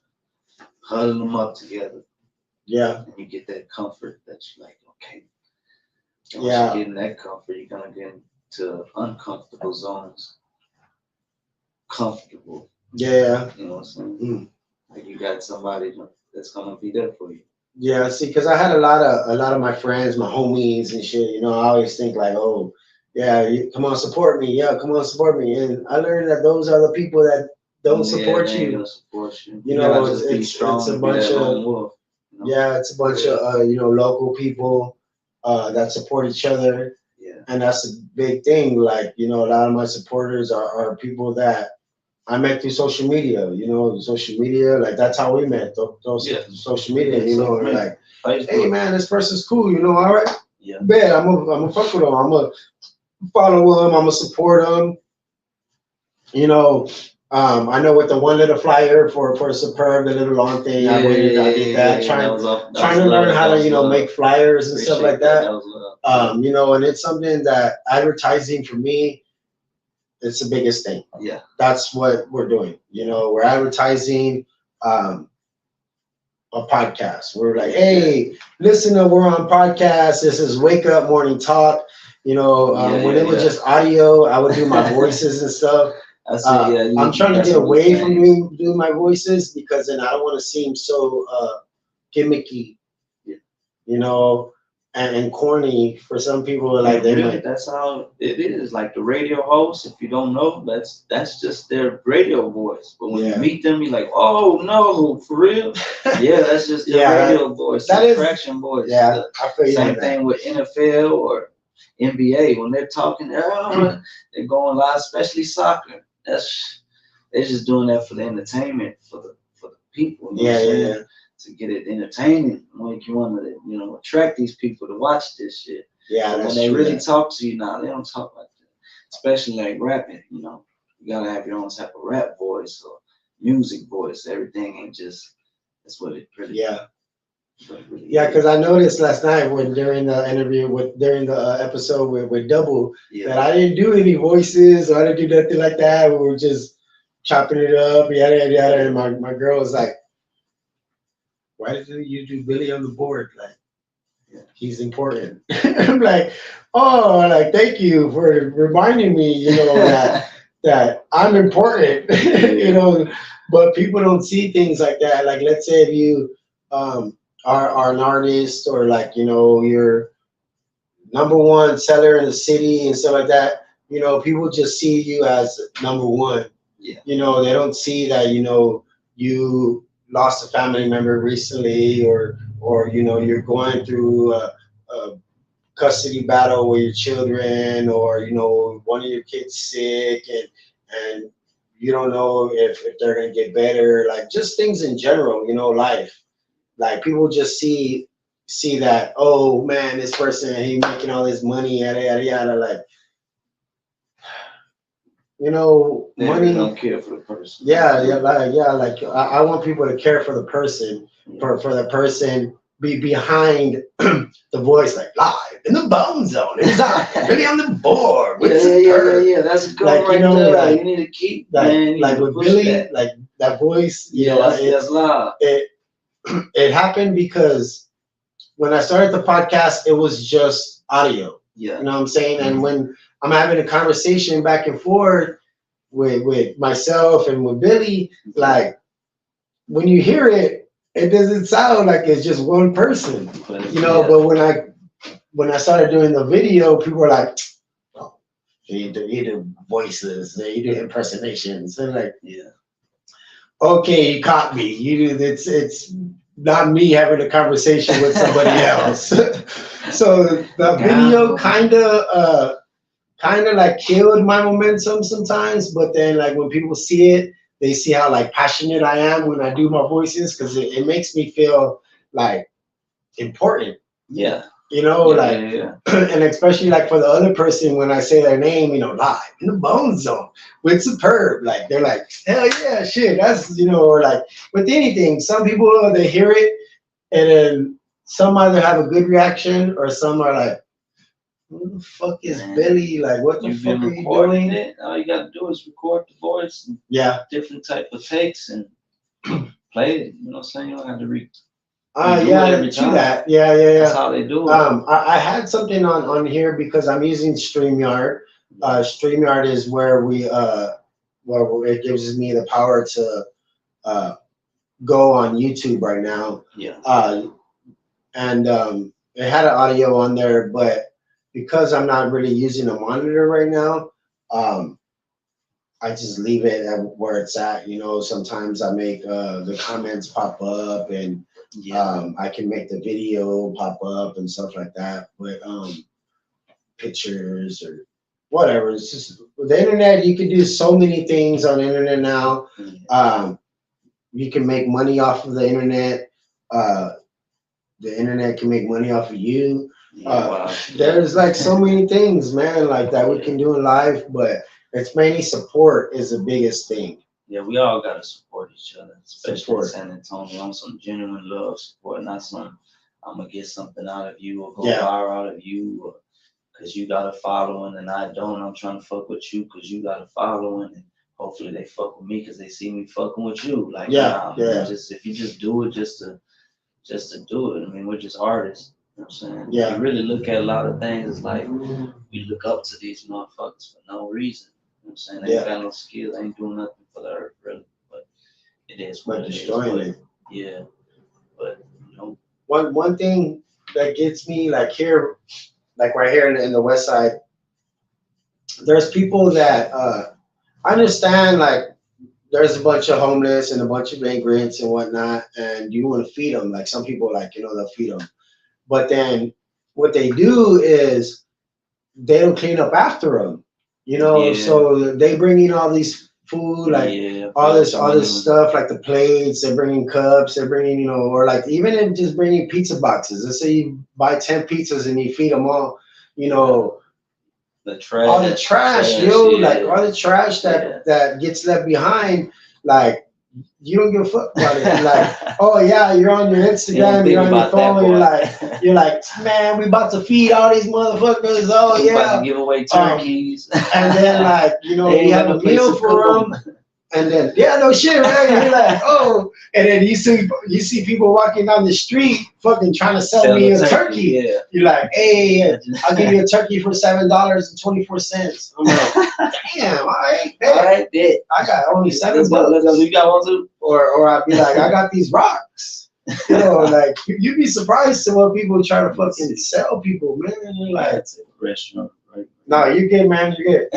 to huddle them up together. Yeah. And you get that comfort that you're like, okay. And yeah. Once you get in that comfort, you're going to get into uncomfortable zones. Comfortable. Yeah. You know what I'm saying? Like you got somebody that's going to be there for you. Yeah, see, because I had a lot of my friends, my homies and shit. I always think like, oh, yeah, come on, support me. Yeah, come on, support me. And I learned that those are the people that don't support you. Don't support you. It's a bunch of yeah, it's a bunch of local people that support each other. Yeah, and that's a big thing. Like a lot of my supporters are people that I met through social media, social media, like that's how we met, social media, like, hey man, this person's cool, all right, bet, I'm gonna fuck with them, I'm gonna follow them, I'm gonna support them, I know with the one little flyer for Superb, the little long thing, I waited, I did that, trying to learn how to, make flyers and stuff like that, and it's something that advertising for me, it's the biggest thing. Yeah. That's what we're doing. We're advertising a podcast. We're like, hey, listen, we're on podcast. This is Wake Up Morning Talk. When it was just audio, I would do my voices and stuff. I'm trying to get away from doing my voices because then I don't want to seem so gimmicky, and corny for some people. Like that's how it is. Like the radio host, if you don't know, that's just their radio voice. But when you meet them, you're like, oh no, for real? Yeah, that's just their radio voice. That is fraction voice. Yeah, I feel you. Same thing with NFL or NBA. When they're talking, they're going live, especially soccer. They're just doing that for the entertainment for the people. To get it entertaining, like you want to, attract these people to watch this shit. Yeah, when they really talk to you now, they don't talk like that. Especially like rapping, you gotta have your own type of rap voice or music voice. Everything ain't just. That's what it really. Yeah. Yeah, because I noticed last night during the interview during the episode with Double that I didn't do any voices or I didn't do nothing like that. We were just chopping it up, yada yada yada. And my girl was like, why did you do Billy on the board? Like, he's important. I'm like, oh, like, thank you for reminding me, that I'm important, but people don't see things like that. Like, let's say if you are an artist or like, you're number one seller in the city and stuff like that, people just see you as number one. Yeah. They don't see that, you lost a family member recently or you're going through a custody battle with your children or one of your kids sick and you don't know if they're going to get better, like just things in general, life, like people just see that, oh man, this person, he making all this money, yada yada yada, like money don't care for the person. Like I want people to care for the person, for the person be behind the voice, like live in the BoneZone. It's really on the board. Yeah. That's a good right there. Like, you need to keep like with Billy, like that voice. That's loud. It happened because when I started the podcast, it was just audio. Yeah. You know what I'm saying? And when I'm having a conversation back and forth with myself and with Billy, like when you hear it, it doesn't sound like it's just one person. You know, but when I started doing the video, people were like, oh, you do voices, you do impersonations. And like, okay, you caught me. You do it's not me having a conversation with somebody else. So the video kind of like killed my momentum sometimes, but then like when people see it, they see how like passionate I am when I do my voices, because it makes me feel like important. Yeah. You know, and especially like for the other person, when I say their name, you know, live in the BoneZone with Superb, like they're like, hell yeah, shit, that's, you know, or like with anything, some people, they hear it and then some either have a good reaction or some are like, who the fuck is Billy? Like, what the fuck are you doing? It. All you gotta do is record the voice and different type of takes and play it. You know what I'm saying? You don't have to true that. Yeah. That's how they do it. I had something on here because I'm using StreamYard. StreamYard is where where it gives me the power to go on YouTube right now. Yeah. And it had an audio on there, but because I'm not really using a monitor right now, I just leave it at where it's at. You know, sometimes I make the comments pop up, and I can make the video pop up and stuff like that. But pictures or whatever. It's just with the internet, you can do so many things on the internet now. You can make money off of the internet. The internet can make money off of you. There's like so many things, man, like that we can do in life, but it's mainly support is the biggest thing. Yeah, we all gotta support each other, especially in San Antonio, on some genuine love support, not some I'm gonna get something out of you or go viral out of you, or because you got a following and I don't. I'm trying to fuck with you because you got a following, and hopefully they fuck with me because they see me fucking with you. Like, just if you just do it just to do it. I mean, we're just artists. You know what I'm saying? Yeah. You really look at a lot of things, it's like we look up to these motherfuckers for no reason. You know what I'm saying? They ain't got no skills, they ain't doing nothing for the earth, really. But it is what it is. Destroying it. Yeah. But, you know. One thing that gets me, like here, like right here in the West Side, there's people that I understand, like, there's a bunch of homeless and a bunch of immigrants and whatnot, and you want to feed them. Like some people, like, you know, they'll feed them. But then what they do is they don't clean up after them, you know. So they bring in all these food, like all this stuff, like the plates. They're bringing cups. They're bringing, you know, or like even in just bringing pizza boxes. Let's say you buy 10 pizzas and you feed them all, you know. The trash, all the trash, like all the trash that gets left behind, like you don't give a fuck about it. Like, oh yeah, you're on your Instagram, you're on your phone, you're like, man, we about to feed all these motherfuckers. Oh we about to give away turkeys, and then like, you know, we have a meal for them. And then, no shit, right? You're like, oh, and then you see people walking down the street, fucking trying to sell me a turkey. Yeah. You're like, hey, I'll give you a turkey for $7.24. I'm like, damn, all right, bet. I got only $7. You got one too? Or I'd be like, I got these rocks. You know, like you'd be surprised to what people try to fucking sell people, man. You're like, it's a restaurant, right? No, you're good, man. You're good.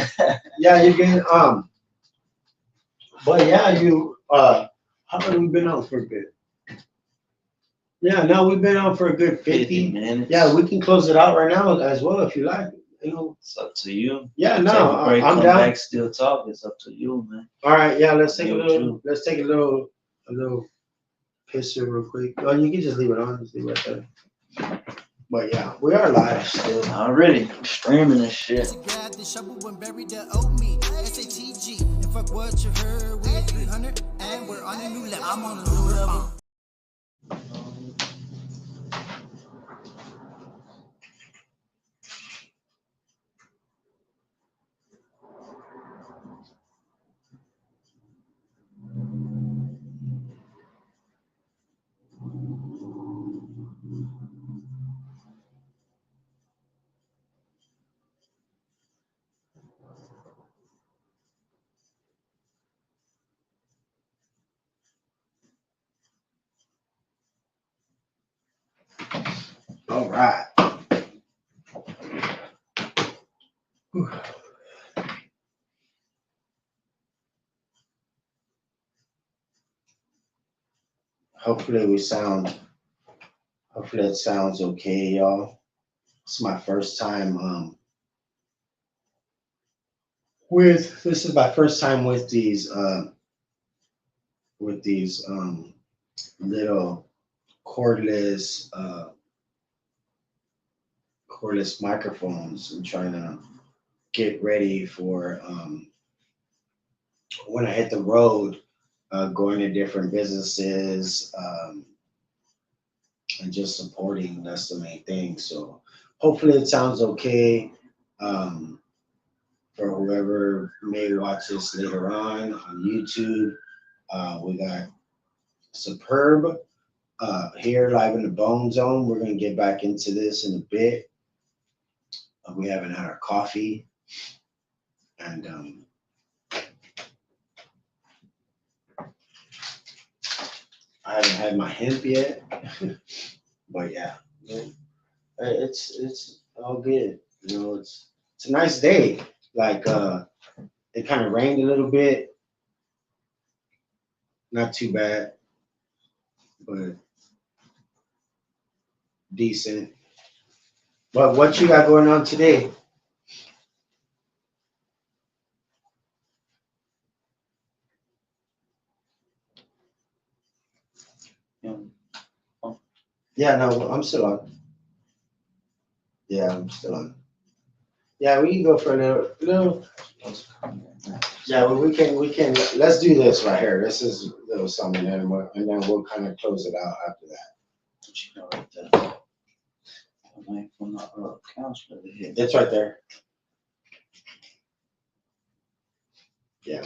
Yeah, you're good. But yeah, how long have we been on for a bit? Yeah, no, we've been on for a good 50 minutes. Yeah, we can close it out right now as well if you like. You know, it's up to you. Yeah, I'm down. Back, still talk. It's up to you, man. All right, yeah, let's take a little pisser real quick. Oh, you can just leave it on. Just leave it right there. But yeah, we are live still. Already streaming this shit. Grab the shovel and bury the old me. SATG. And fuck what you heard. We at 300 and we're on a new level. I'm on a new level. All right. Whew. Hopefully it sounds okay, y'all. It's my first time this is my first time with these little cordless microphones. I'm trying to get ready for when I hit the road, going to different businesses, and just supporting. That's the main thing. So hopefully it sounds okay for whoever may watch this later on YouTube. We got Superb here live in the BoneZone. We're gonna get back into this in a bit. We haven't had our coffee, and I haven't had my hemp yet. But yeah, it's all good. You know, it's a nice day. Like it kind of rained a little bit, not too bad, but decent. But what you got going on today? Yeah, no, I'm still on. Yeah, I'm still on. Yeah, we can go for a little. Yeah, well, we can. Let's do this right here. This is a little something, and then we'll kind of close it out after that. You know, right there. From the couch over here. It's right there. Yeah.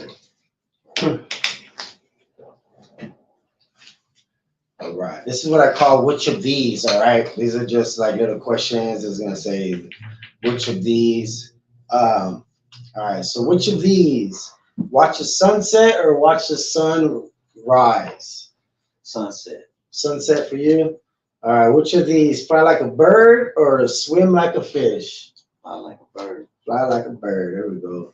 All right. This is what I call which of these. All right. These are just like little questions. It's gonna say which of these. All right. So which of these? Watch the sunset or watch the sun rise? Sunset. Sunset for you. All right. Which of these? Fly like a bird or swim like a fish? Fly like a bird. Fly like a bird. There we go.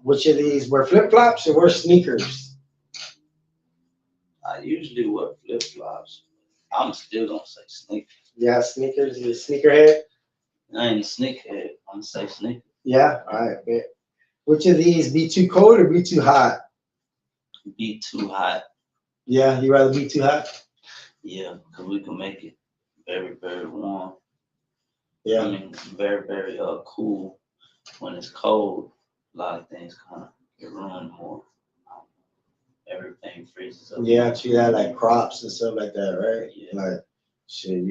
Which of these? Wear flip flops or wear sneakers? I usually wear flip flops. I'm still gonna say sneakers. Yeah, sneakers. You a sneakerhead? I ain't a sneakerhead. I'm gonna say sneakers. Yeah. All right. Bet. Which of these? Be too cold or be too hot? Be too hot. Yeah. You rather be too hot? Yeah, because we can make it very, very warm. Yeah. I mean, very, very cool. When it's cold, a lot of things kind of get ruined more. Everything freezes up. Yeah, true that, like crops and stuff like that, right? Yeah. Like, shit,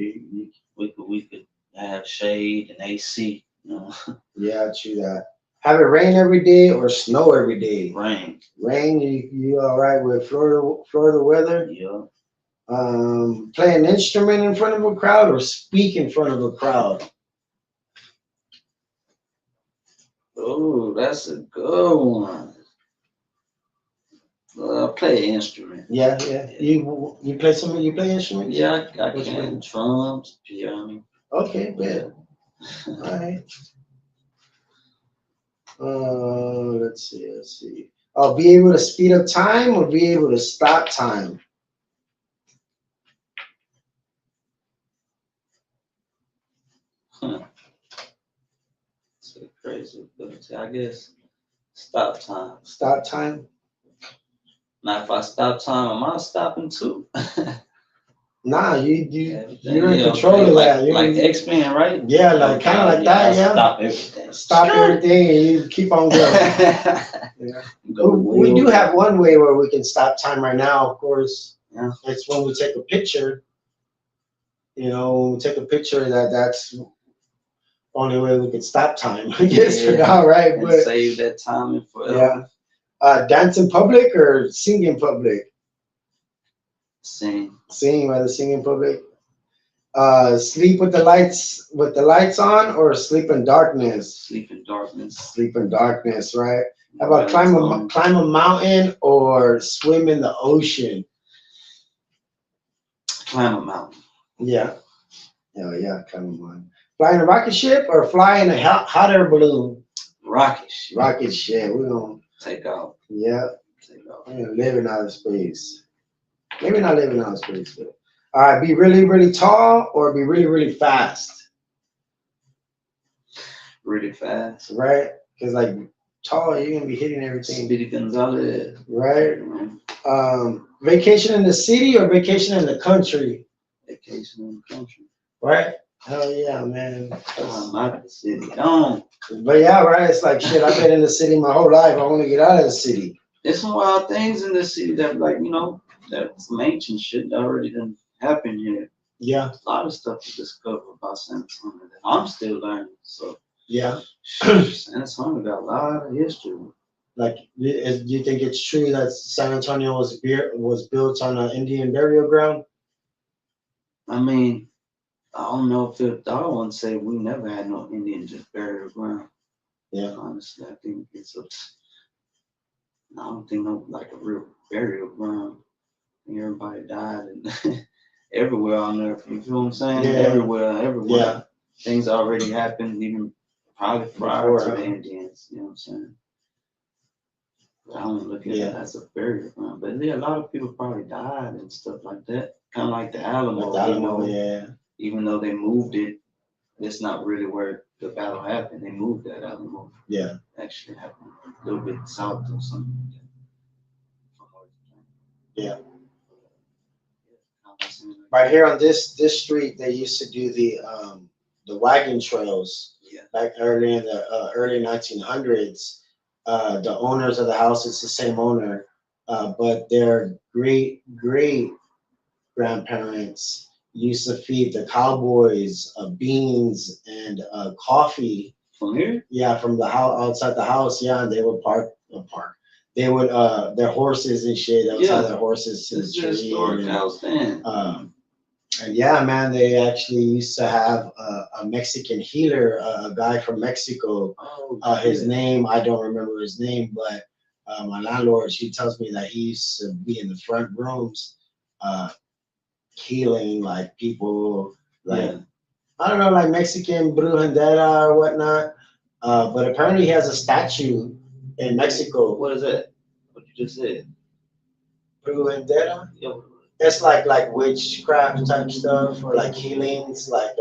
We could have shade and AC, you know. Yeah, true that. Have it rain every day or snow every day? Rain. Rain, you all right with Florida weather? Yeah. Play an instrument in front of a crowd or speak in front of a crowd? Oh, that's a good one. Play an instrument. Yeah. You play something? You play instruments? Yeah, I can. Drums, piano. Okay, good. All right. Let's see. Oh, be able to speed up time or be able to stop time? It's crazy, but I guess stop time. Stop time? Now, if I stop time, am I stopping too? Nah, Everything, you're in control of that. Like X-Men, right? Yeah, like kind of like that. Yeah. Stop everything. Stop everything and you keep on going. Yeah. We do have one way where we can stop time right now. Of course, yeah. It's when we take a picture. You know, when we take a picture, that's the only way we can stop time. I guess for now, right? And but save that time and forever. Yeah. Dance in public or sing in public? Sing. Rather sing in public. Sleep with the lights on or sleep in darkness? Sleep in darkness. Sleep in darkness, right? How about climb a mountain or swim in the ocean? Climb a mountain. Yeah. Oh yeah, come on. Fly in a rocket ship or fly in a hot air balloon? Rocket ship. Rocket ship. We're gonna Take off. yeah, Take off. we're gonna live in outer space. Maybe not live in outer space, but all right, be really, really tall or be really, really fast, Really fast. right? Because like tall, you're gonna be hitting everything, Speedy Gonzalez. right? Mhm. Vacation in the city or vacation in the country, Vacation in the country. right? Hell yeah, man. I'm out the city. Gone. But yeah, right. It's like shit. I've been in the city my whole life. I want to get out of the city. There's some wild things in the city that, like, that some ancient shit that already done happened here. Yeah, A lot of stuff to discover about San Antonio that I'm still learning. So, yeah. San Antonio got a lot of history. Like, do you think it's true that San Antonio was built on an Indian burial ground? I mean, I don't know if it, I don't want to say we never had no Indian just burial ground. Yeah, Honestly, I think it's a, I don't think no like a real burial ground. Everybody died and everywhere on earth. You feel what I'm saying? Yeah. Everywhere. yeah, Things already happened, even probably prior Before, to huh? the Indians. You know what I'm saying? But I don't look at Yeah. it as a burial ground. But yeah, a lot of people probably died and stuff like that. Kind of like the Alamo. like the Alamo. Yeah, Even though they moved it, it's not really where the battle happened. They moved that Alamo. yeah, Actually happened a little bit south or something like that. yeah. Yeah. Right here on this street, they used to do the wagon trails Yeah. back early in the early 1900s. The owners of the house, it's the same owner, but their great grandparents used to feed the cowboys beans and coffee. From here? Yeah, from the house outside the house. Yeah, and they would park. They would their horses and shit. They would tie Yeah. their horses to the This is a tree. historic house then. And yeah, man, they actually used to have a Mexican healer, a guy from Mexico. Oh, His name, I don't remember his name, but my landlord, she tells me that he used to be in the front rooms, healing like people, like Yeah. I don't know, like Mexican brujandera or whatnot. But apparently, he has a statue in Mexico. What is that? What you just said? Brujandera. Yeah. It's like witchcraft type stuff or like healings, like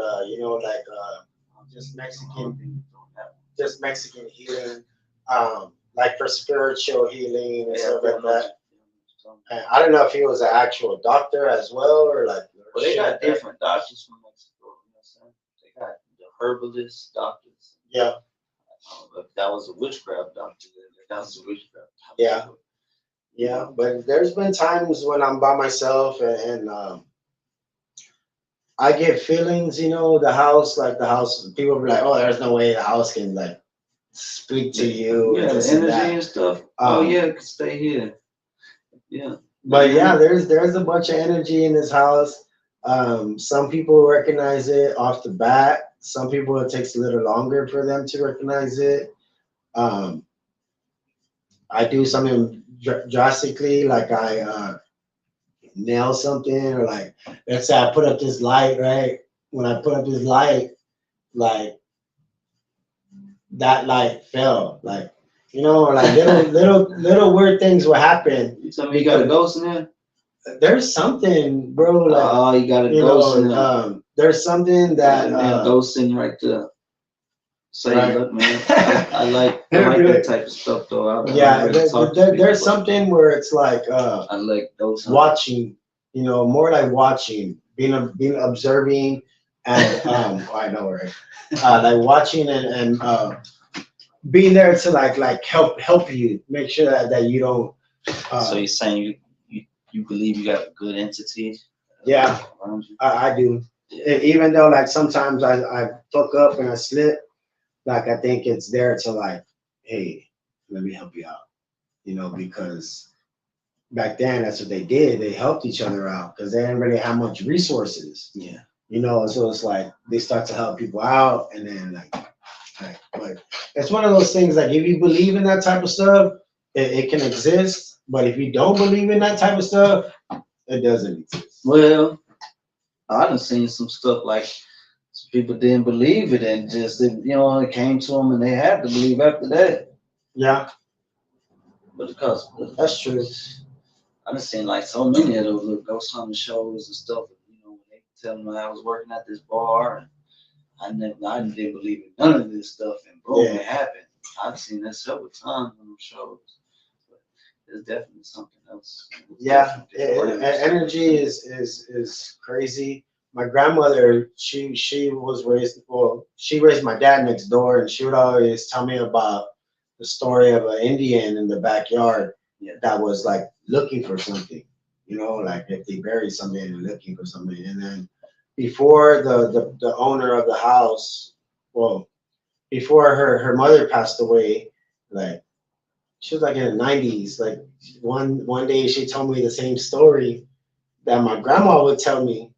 just Mexican healing, like for spiritual healing and stuff like that. And I don't know if he was an actual doctor as well or like. Well, they got different doctors from Mexico. You know what I'm saying? They got the herbalist doctors. Yeah. If that was a witchcraft doctor, then that was a witchcraft doctor. Yeah. Yeah, but there's been times when I'm by myself and I get feelings, the house, people be like, oh, there's no way the house can like speak to you. Yeah, the energy and stuff. Oh yeah, it can stay here. Yeah. But yeah, there's a bunch of energy in this house. Some people recognize it off the bat. Some people it takes a little longer for them to recognize it. I do something drastically, like I nail something, or like let's say I put up this light, right? When I put up this light, like that light fell, like like little weird things will happen. You tell me you got a ghost in there? There's something, bro. Like oh, you got a ghost in there. There's something that ghost sitting right there. Say, right. Look, man, I like that type of stuff, though. There's something where it's like I like those watching, more like watching, being observing, and I know, right? Like watching and being there to like help you, make sure that you don't. So you're saying you believe you got a good entity? Yeah, around you? I do. Even though like sometimes I fuck up and I slip. Like I think it's there to like, hey, let me help you out, because back then that's what they did. They helped each other out because they didn't really have much resources. Yeah. So it's like they start to help people out, and then like it's one of those things. Like if you believe in that type of stuff, it can exist. But if you don't believe in that type of stuff, it doesn't exist. Well, I done seen some stuff like people didn't believe it, and just it came to them, and they had to believe after that. Yeah, But because that's true. I done seen like so many of those little ghost hunting shows and stuff. When they tell me I was working at this bar, and I didn't believe in none of this stuff, and boom, it happened. I've seen that several times on those shows. But there's definitely something else. Yeah, energy is crazy. My grandmother, she was raised. Well, she raised my dad next door, and she would always tell me about the story of an Indian in the backyard that was like looking for something. Like if they buried something and looking for something, and then before the owner of the house, well, before her mother passed away, like she was like in the 90s. Like one day she told me the same story that my grandma would tell me,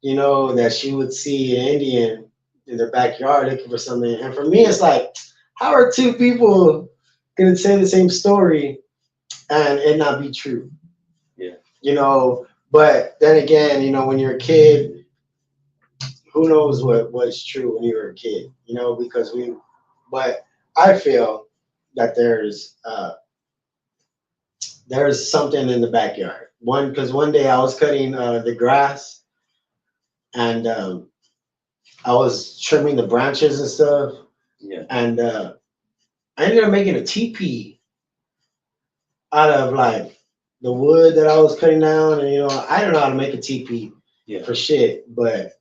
that she would see an Indian in their backyard looking for something. And for me, it's like, how are two people gonna say the same story and it not be true? Yeah. But then again, when you're a kid, who knows what's true when you're a kid, because but I feel that there's something in the backyard. Because one day I was cutting the grass, and I was trimming the branches and stuff. Yeah. And I ended up making a teepee out of like the wood that I was cutting down. And I don't know how to make a teepee for shit, but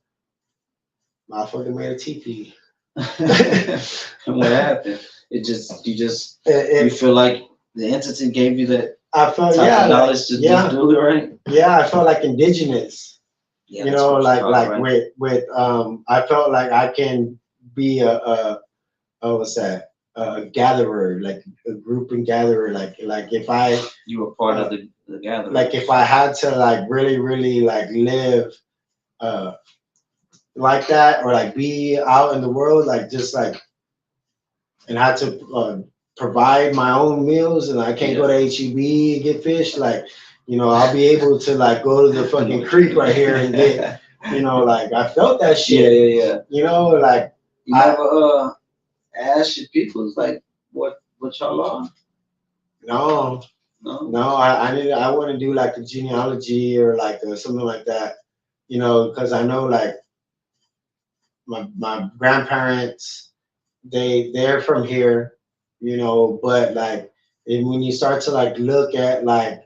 I fucking made a teepee. And what happened? You feel like the entity gave you that. I felt knowledge to just do it, right? Yeah, I felt like indigenous. Yeah, with I felt like I can be what's that? A gatherer, like a group and gatherer, like if you were part of the gathering. Like if I had to like really, really like live like that, or like be out in the world, like just like, and had to provide my own meals, and I can't go to HEB and get fish, like, I'll be able to like go to the fucking creek right here and get, like I felt that shit. Yeah. Like you never ask your people like what y'all are? No. I want to do like a genealogy or like something like that, because I know like my grandparents, they're from here, but like when you start to like look at like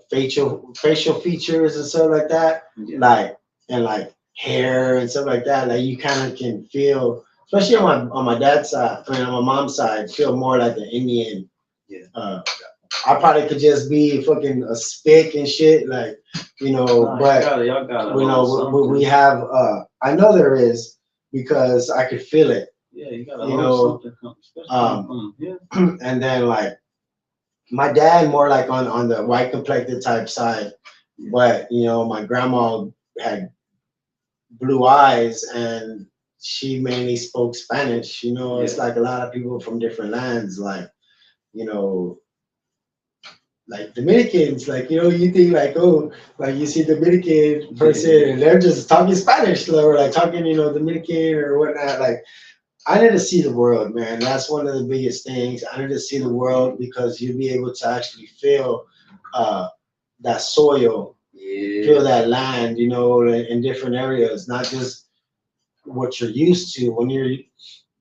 facial features and stuff like that, like and like hair and stuff like that, like you kind of can feel, especially on my dad's side, on my mom's side, feel more like an Indian. I probably could just be fucking a spick and shit, like, but y'all got we have I know there is, because I could feel it. Yeah, you got something. And then like my dad more like on the white complected type side, but my grandma had blue eyes and she mainly spoke Spanish. It's like a lot of people from different lands, like like Dominicans, like you think like, oh, like you see Dominican person and they're just talking Spanish, or like talking Dominican or whatnot. Like I need to see the world, man. That's one of the biggest things. I need to see the world, because you'll be able to actually feel that soil, feel that land, in different areas, not just what you're used to. When you're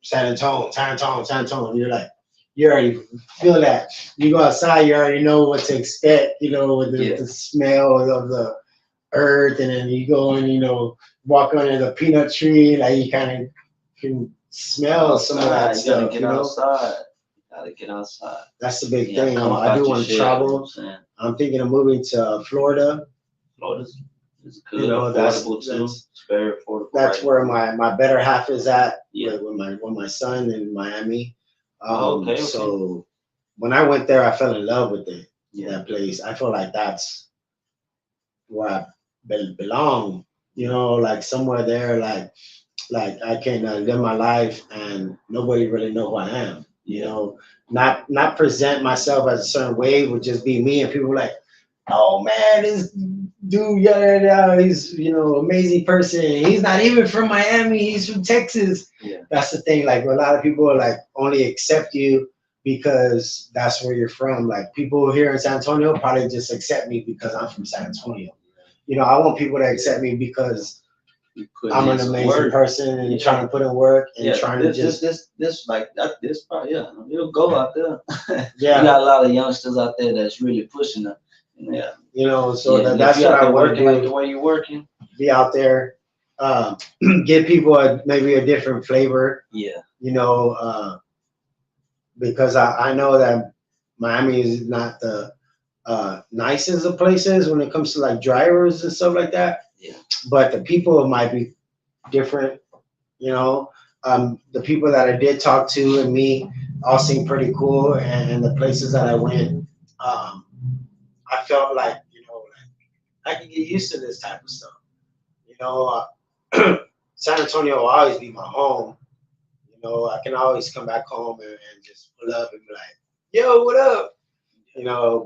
San Antonio, you're like, you already feel that. You go outside, you already know what to expect, with the smell of the earth, and then you go and, walk under the peanut tree, like you kind of can smell some of that stuff. Gotta get outside. That's the big thing. I do want to travel. I'm thinking of moving to Florida. Florida's good. That's it's very affordable. That's where my better half is at. With my son in Miami. Okay. So when I went there, I fell in love with that place. I feel like that's where I belong. Like somewhere there, like I can live my life and nobody really know who I am. Not present myself as a certain way, would just be me, and people like, oh man, this dude, yeah, he's amazing person. He's not even from Miami. He's from Texas. Yeah. That's the thing. Like a lot of people like only accept you because that's where you're from. Like people here in San Antonio probably just accept me because I'm from San Antonio. I want people to accept me because I'm an amazing person and trying to put in work and trying to just this part, it'll go out there. Yeah. You got a lot of youngsters out there that's really pushing them. Yeah. That's what I work like the way you're working. Be out there, give people maybe a different flavor. Yeah. Because I know that Miami is not the nicest of places when it comes to like drivers and stuff like that. Yeah. But the people might be different. The people that I did talk to and me all seemed pretty cool, and the places that I went, I felt like I can get used to this type of stuff. San Antonio will always be my home. I can always come back home and just pull up and be like, yo, what up?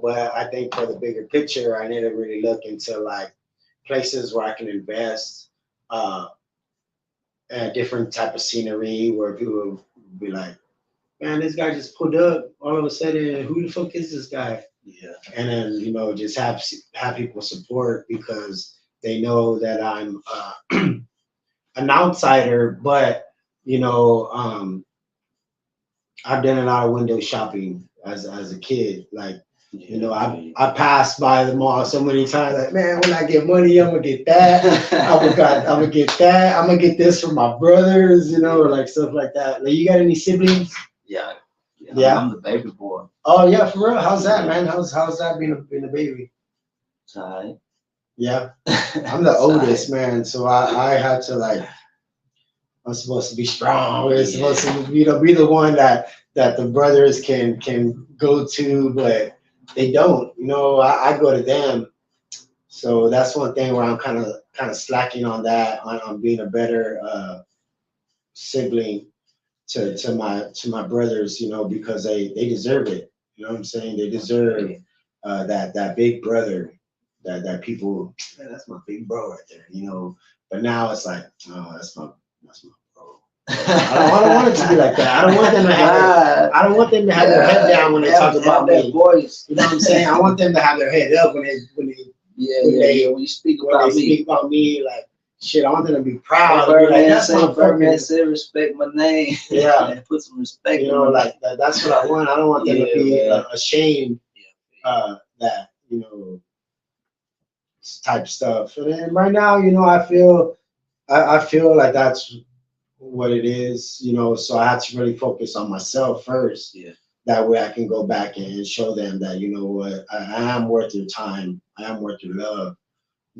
But I think for the bigger picture, I need to really look into like places where I can invest, a different type of scenery where people will be like, man, this guy just pulled up. All of a sudden, who the fuck is this guy? Yeah. And then, just have people support because they know that I'm an outsider, but I've done a lot of window shopping as a kid. Like, I passed by the mall so many times. Like, man, when I get money, I'm gonna get that. I'm gonna get that. I'm gonna get this for my brothers. Like stuff like that. Like, you got any siblings? Yeah. Yeah. I'm the baby boy. Oh yeah, for real. How's that, man? How's that being a baby? It's all right. Yeah. I'm the oldest, man. So I had to like. I'm supposed to be strong. We're supposed to, be the one that the brothers can go to, but they don't. I go to them. So that's one thing where I'm kind of slacking on that, on being a better sibling to my brothers. Because they deserve it. You know what I'm saying? They deserve that big brother that people. Man, that's my big bro right there. But now it's like, oh, that's my bro. I don't want it to be like that. I don't want them to have their head down when they talk about me. Voice. You know what I'm saying? I want them to have their head up when you speak about me. Like, shit, I want them to be proud. Birdman said, respect my name. Yeah. And put some respect. That's what I want. I don't want them to be ashamed that type stuff. And then right now, I feel like that's what it is, so I have to really focus on myself first. Yeah. That way I can go back and show them that, what, I am worth your time. I am worth your love,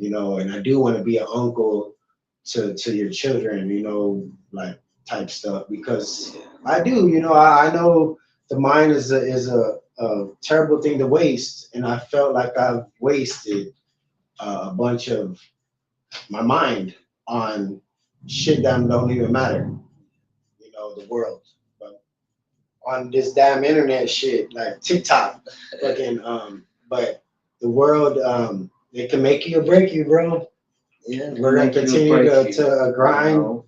and I do want to be an uncle to your children, like type stuff, because I do, I know the mind is a terrible thing to waste. And I felt like I've wasted a bunch of my mind on shit that don't even matter, the world. But on this damn internet shit, like TikTok, fucking, but the world, it can make you or break you, bro. Yeah, we're gonna continue to grind,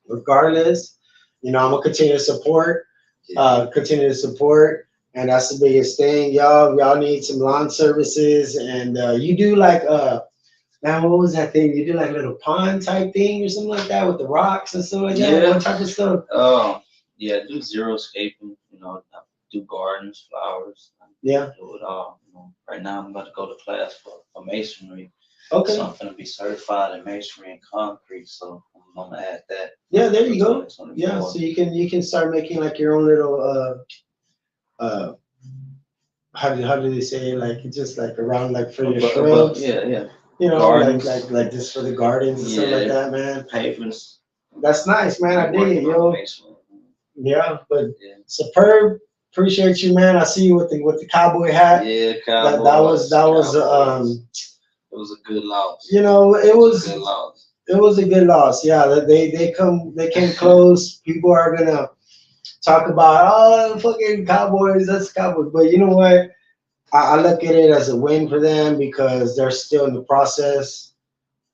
regardless. I'm gonna continue to support, and that's the biggest thing, y'all. Y'all need some lawn services, and you do like man, what was that thing? You do like a little pond type thing or something like that with the rocks and stuff like that? Yeah. What type of stuff? Do xeriscaping, do gardens, flowers. Yeah. Do it all. Right now I'm about to go to class for masonry. Okay. So I'm gonna be certified in masonry and concrete, so I'm gonna add that. Yeah, there you go. Yeah, so you can start making like your own little how do they say it? Like just like around like for your shrubs. Yeah. Like just for the gardens and stuff like that, man. Pavements. That's nice, man. I dig it, yo. Yeah, but superb. Appreciate you, man. I see you with the cowboy hat. Yeah, cowboy. That was it was a good loss. It was a good loss. It was a good loss. Yeah, they came close. People are gonna talk about fucking Cowboys. That's Cowboys. But you know what? I look at it as a win for them because they're still in the process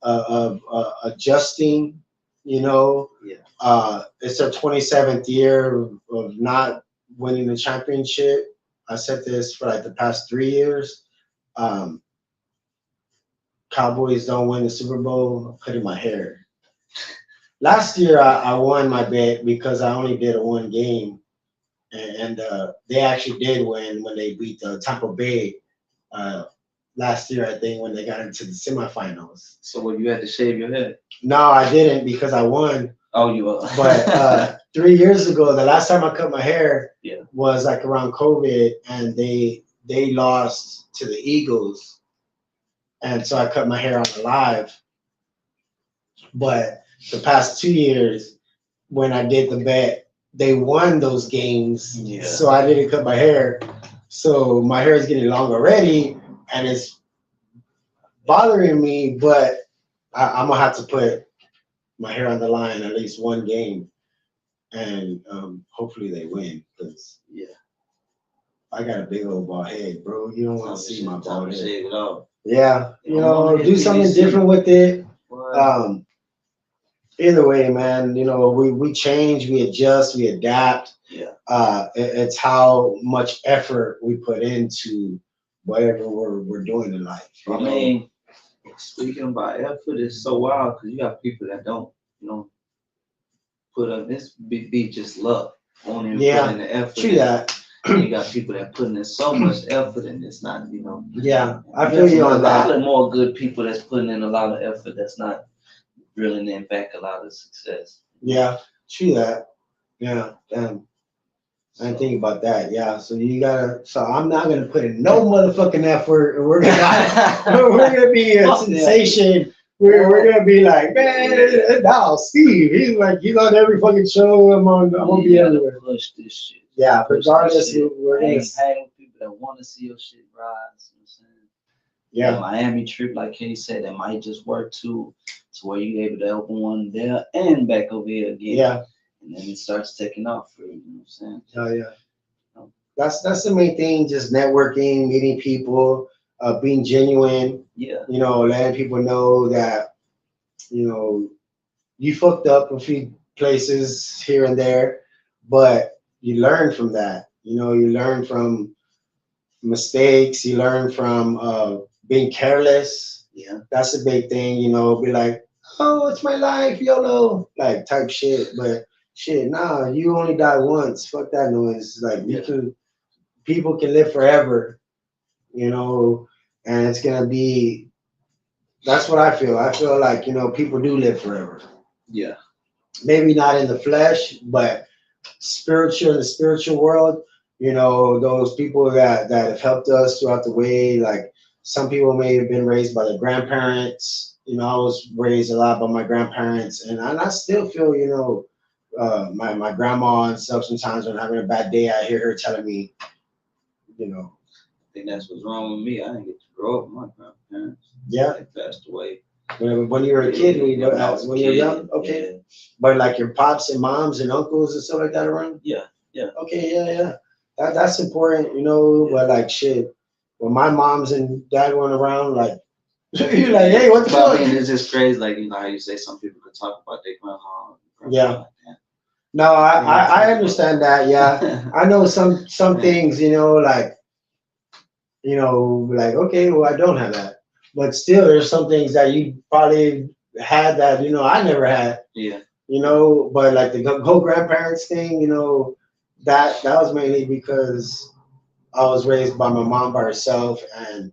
of adjusting. You know, Yeah. it's their 27th year of not winning the championship. I said this for like the past 3 years. Um, Cowboys don't win the Super Bowl, I'm cutting my hair. Last year, I won my bet because I only did a one game, and they actually did win when they beat Tampa Bay uh, last year. I think when they got into the semifinals. So what, you had to shave your head? No, I didn't because I won. Oh, you are. But 3 years ago, the last time I cut my hair yeah. was like around COVID, and they lost to the Eagles, and so I cut my hair on the live. But the past 2 years, when I did the bet, they won those games. Yeah. So I didn't cut my hair. So my hair is getting long already, and it's bothering me. But I'm gonna have to put my hair on the line at least one game, and hopefully they win because yeah, I got a big old bald head, bro. You don't want to see my bald head. Shave it off. Yeah, you know, do something different with it. Either way, man, you know, we change, we adjust, we adapt. Yeah. It's how much effort we put into whatever we're doing in life. I mean, speaking about effort, it's so wild because you got people that don't, put up this be just luck. Won't even put in the effort. True that. You got people that putting in so much effort and it's not, Yeah, I feel you on that. A lot of more good people that's putting in a lot of effort that's not reeling in back a lot of success. Yeah, true that. Yeah, damn. I didn't think about that. Yeah, so you gotta. So I'm not gonna put in no motherfucking effort, and we're gonna be a sensation. We're gonna be like, man, now Steve, he's on every fucking show. I'm gonna be everywhere. Push this shit. Yeah, regardless, we're gonna hang with people that want to see your shit rise. You know what I'm saying? Yeah. The Miami trip, like Kenny said, that might just work too, to where you able to open one there and back over here again. Yeah. And then it starts taking off for you. You know what I'm saying? Oh yeah. That's the main thing. Just networking, meeting people, being genuine. Yeah. You know, letting people know that you fucked up a few places here and there, but you learn from that. You learn from mistakes. You learn from being careless. Yeah. That's a big thing. Be like, oh, it's my life, YOLO, like type shit. But shit, nah, you only die once. Fuck that noise. Like people can live forever, and it's gonna be. That's what I feel. I feel like people do live forever. Yeah. Maybe not in the flesh, but spiritual in the spiritual world. Those people that have helped us throughout the way. Like some people may have been raised by their grandparents. I was raised a lot by my grandparents, and I still feel, my grandma and stuff. Sometimes when I'm having a bad day, I hear her telling me, I think that's what's wrong with me. I didn't get to grow up with my grandparents. Yeah. They passed away. When you were a kid, when you were young, okay. Yeah. But like your pops and moms and uncles and stuff like that around? Yeah. Okay, yeah. That's important, but like shit. When my moms and dad weren't around, like, you're like, hey, what the fuck? I mean, it's just crazy, like, how you say some people could talk about their grandma. Yeah. Like that. No, I understand that, yeah. I know some things, like, like, okay, well, I don't have that. But still, there's some things that you probably had that, I never had. Yeah. But like the whole grandparents thing, that was mainly because I was raised by my mom by herself, and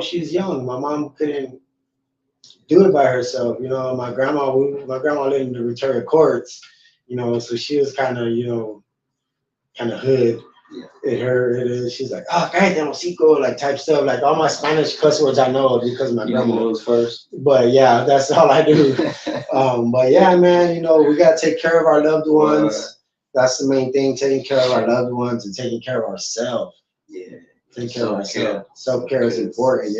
she's young. My mom couldn't do it by herself. My grandma lived in the Victoria courts, so she was kind of hood. Yeah. She's like, oh, cállate, hocico, like type stuff, like all my Spanish cuss words I know because my grandma was first. But yeah, that's all I do. But yeah, man, we gotta take care of our loved ones. That's the main thing, taking care of our loved ones and taking care of ourselves. Yeah. Take care of ourselves. Self-care is important,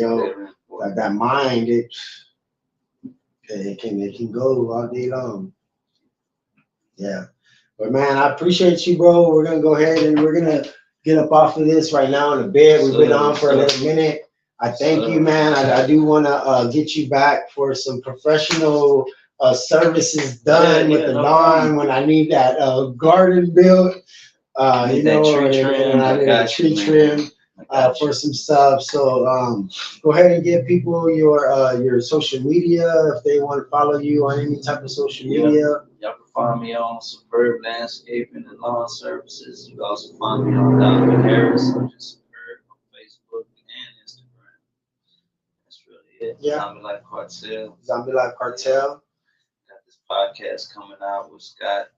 Like that mind, it can go all day long. Yeah. But man, I appreciate you, bro. We're gonna go ahead and we're gonna get up off of this right now in the bed. We've been on for a little minute. I thank you, man. I do want to get you back for some professional services done with the lawn when I need that garden built. You know, and I need a tree trim for some stuff. So go ahead and give people your social media if they want to follow you on any type of social media. Y'all can find me on Superb Landscaping and Lawn Services. You can also find me on Donovan Harris, or just Superb on Facebook and Instagram. That's really it. Yeah. Zombie Life Cartel. Zombie Life Cartel. Got this podcast coming out with Scott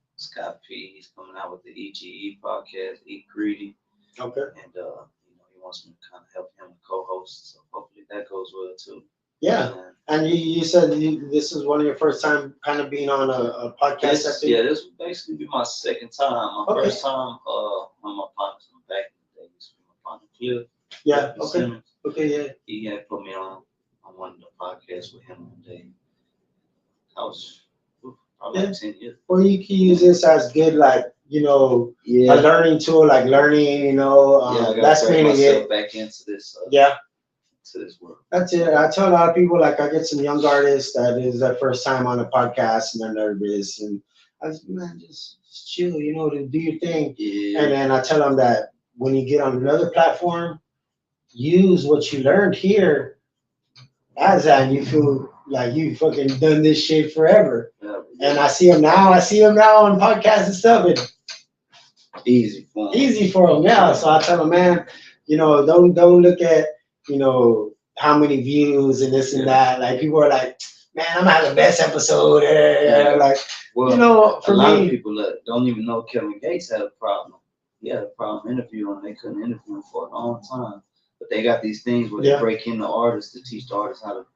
P. He's coming out with the EGE podcast, Eat Greedy. Okay. And he wants me to kind of help him co-host. So hopefully that goes well too. Yeah. And you said this is one of your first time kind of being on a podcast. Yeah, this will basically be my second time. My first time, when my partners from back in the day, used to be my partner Cliff. Yeah. Cliff Okay. Simmons. Okay. Yeah. He had put me on one of the podcasts with him one day. I was probably like 10 years. Or you can use this as good, like, you know, a learning tool, like learning, you know. I gotta that's bring mainly myself it. back into this. To this world. That's it. I tell a lot of people, like, I get some young artists that is their first time on a podcast and they're nervous, and I just, man, just chill, you know, to do your thing. Yeah. And then I tell them that when you get on another platform, use what you learned here as that, and you feel like you fucking done this shit forever. Yeah. And I see them now. On podcasts and stuff. And easy for them. Yeah. So I tell them, man, you know, don't look at, you know, how many views and this and that. Like, people are like, man, I'm gonna have the best episode. Like, well, you know, for a lot me, of people that don't even know Kevin Gates had a problem. He had a problem interviewing. They couldn't interview him for a long time. But they got these things where they break in the artists to teach the artists how to,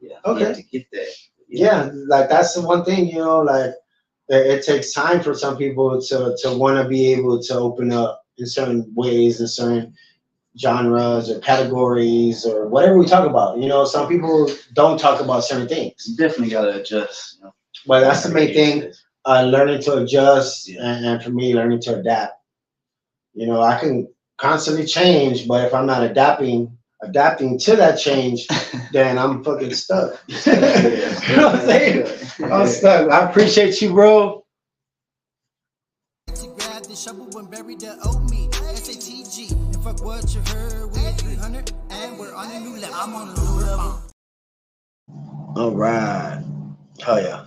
to get that. Yeah, like that's the one thing, you know, like it takes time for some people to want to be able to open up in certain ways, in certain genres or categories or whatever we talk about. You know, some people don't talk about certain things. You definitely got to adjust. You know? But that's the main thing, learning to adjust and for me, learning to adapt. You know, I can constantly change, but if I'm not adapting to that change, then I'm fucking stuck. You know what I'm saying? I'm stuck. I appreciate you, bro. To grab the shovel and bury the old me. SATG. And fuck what you heard. We at 300 and we're on a new level. I'm on a new level. All right. Oh yeah.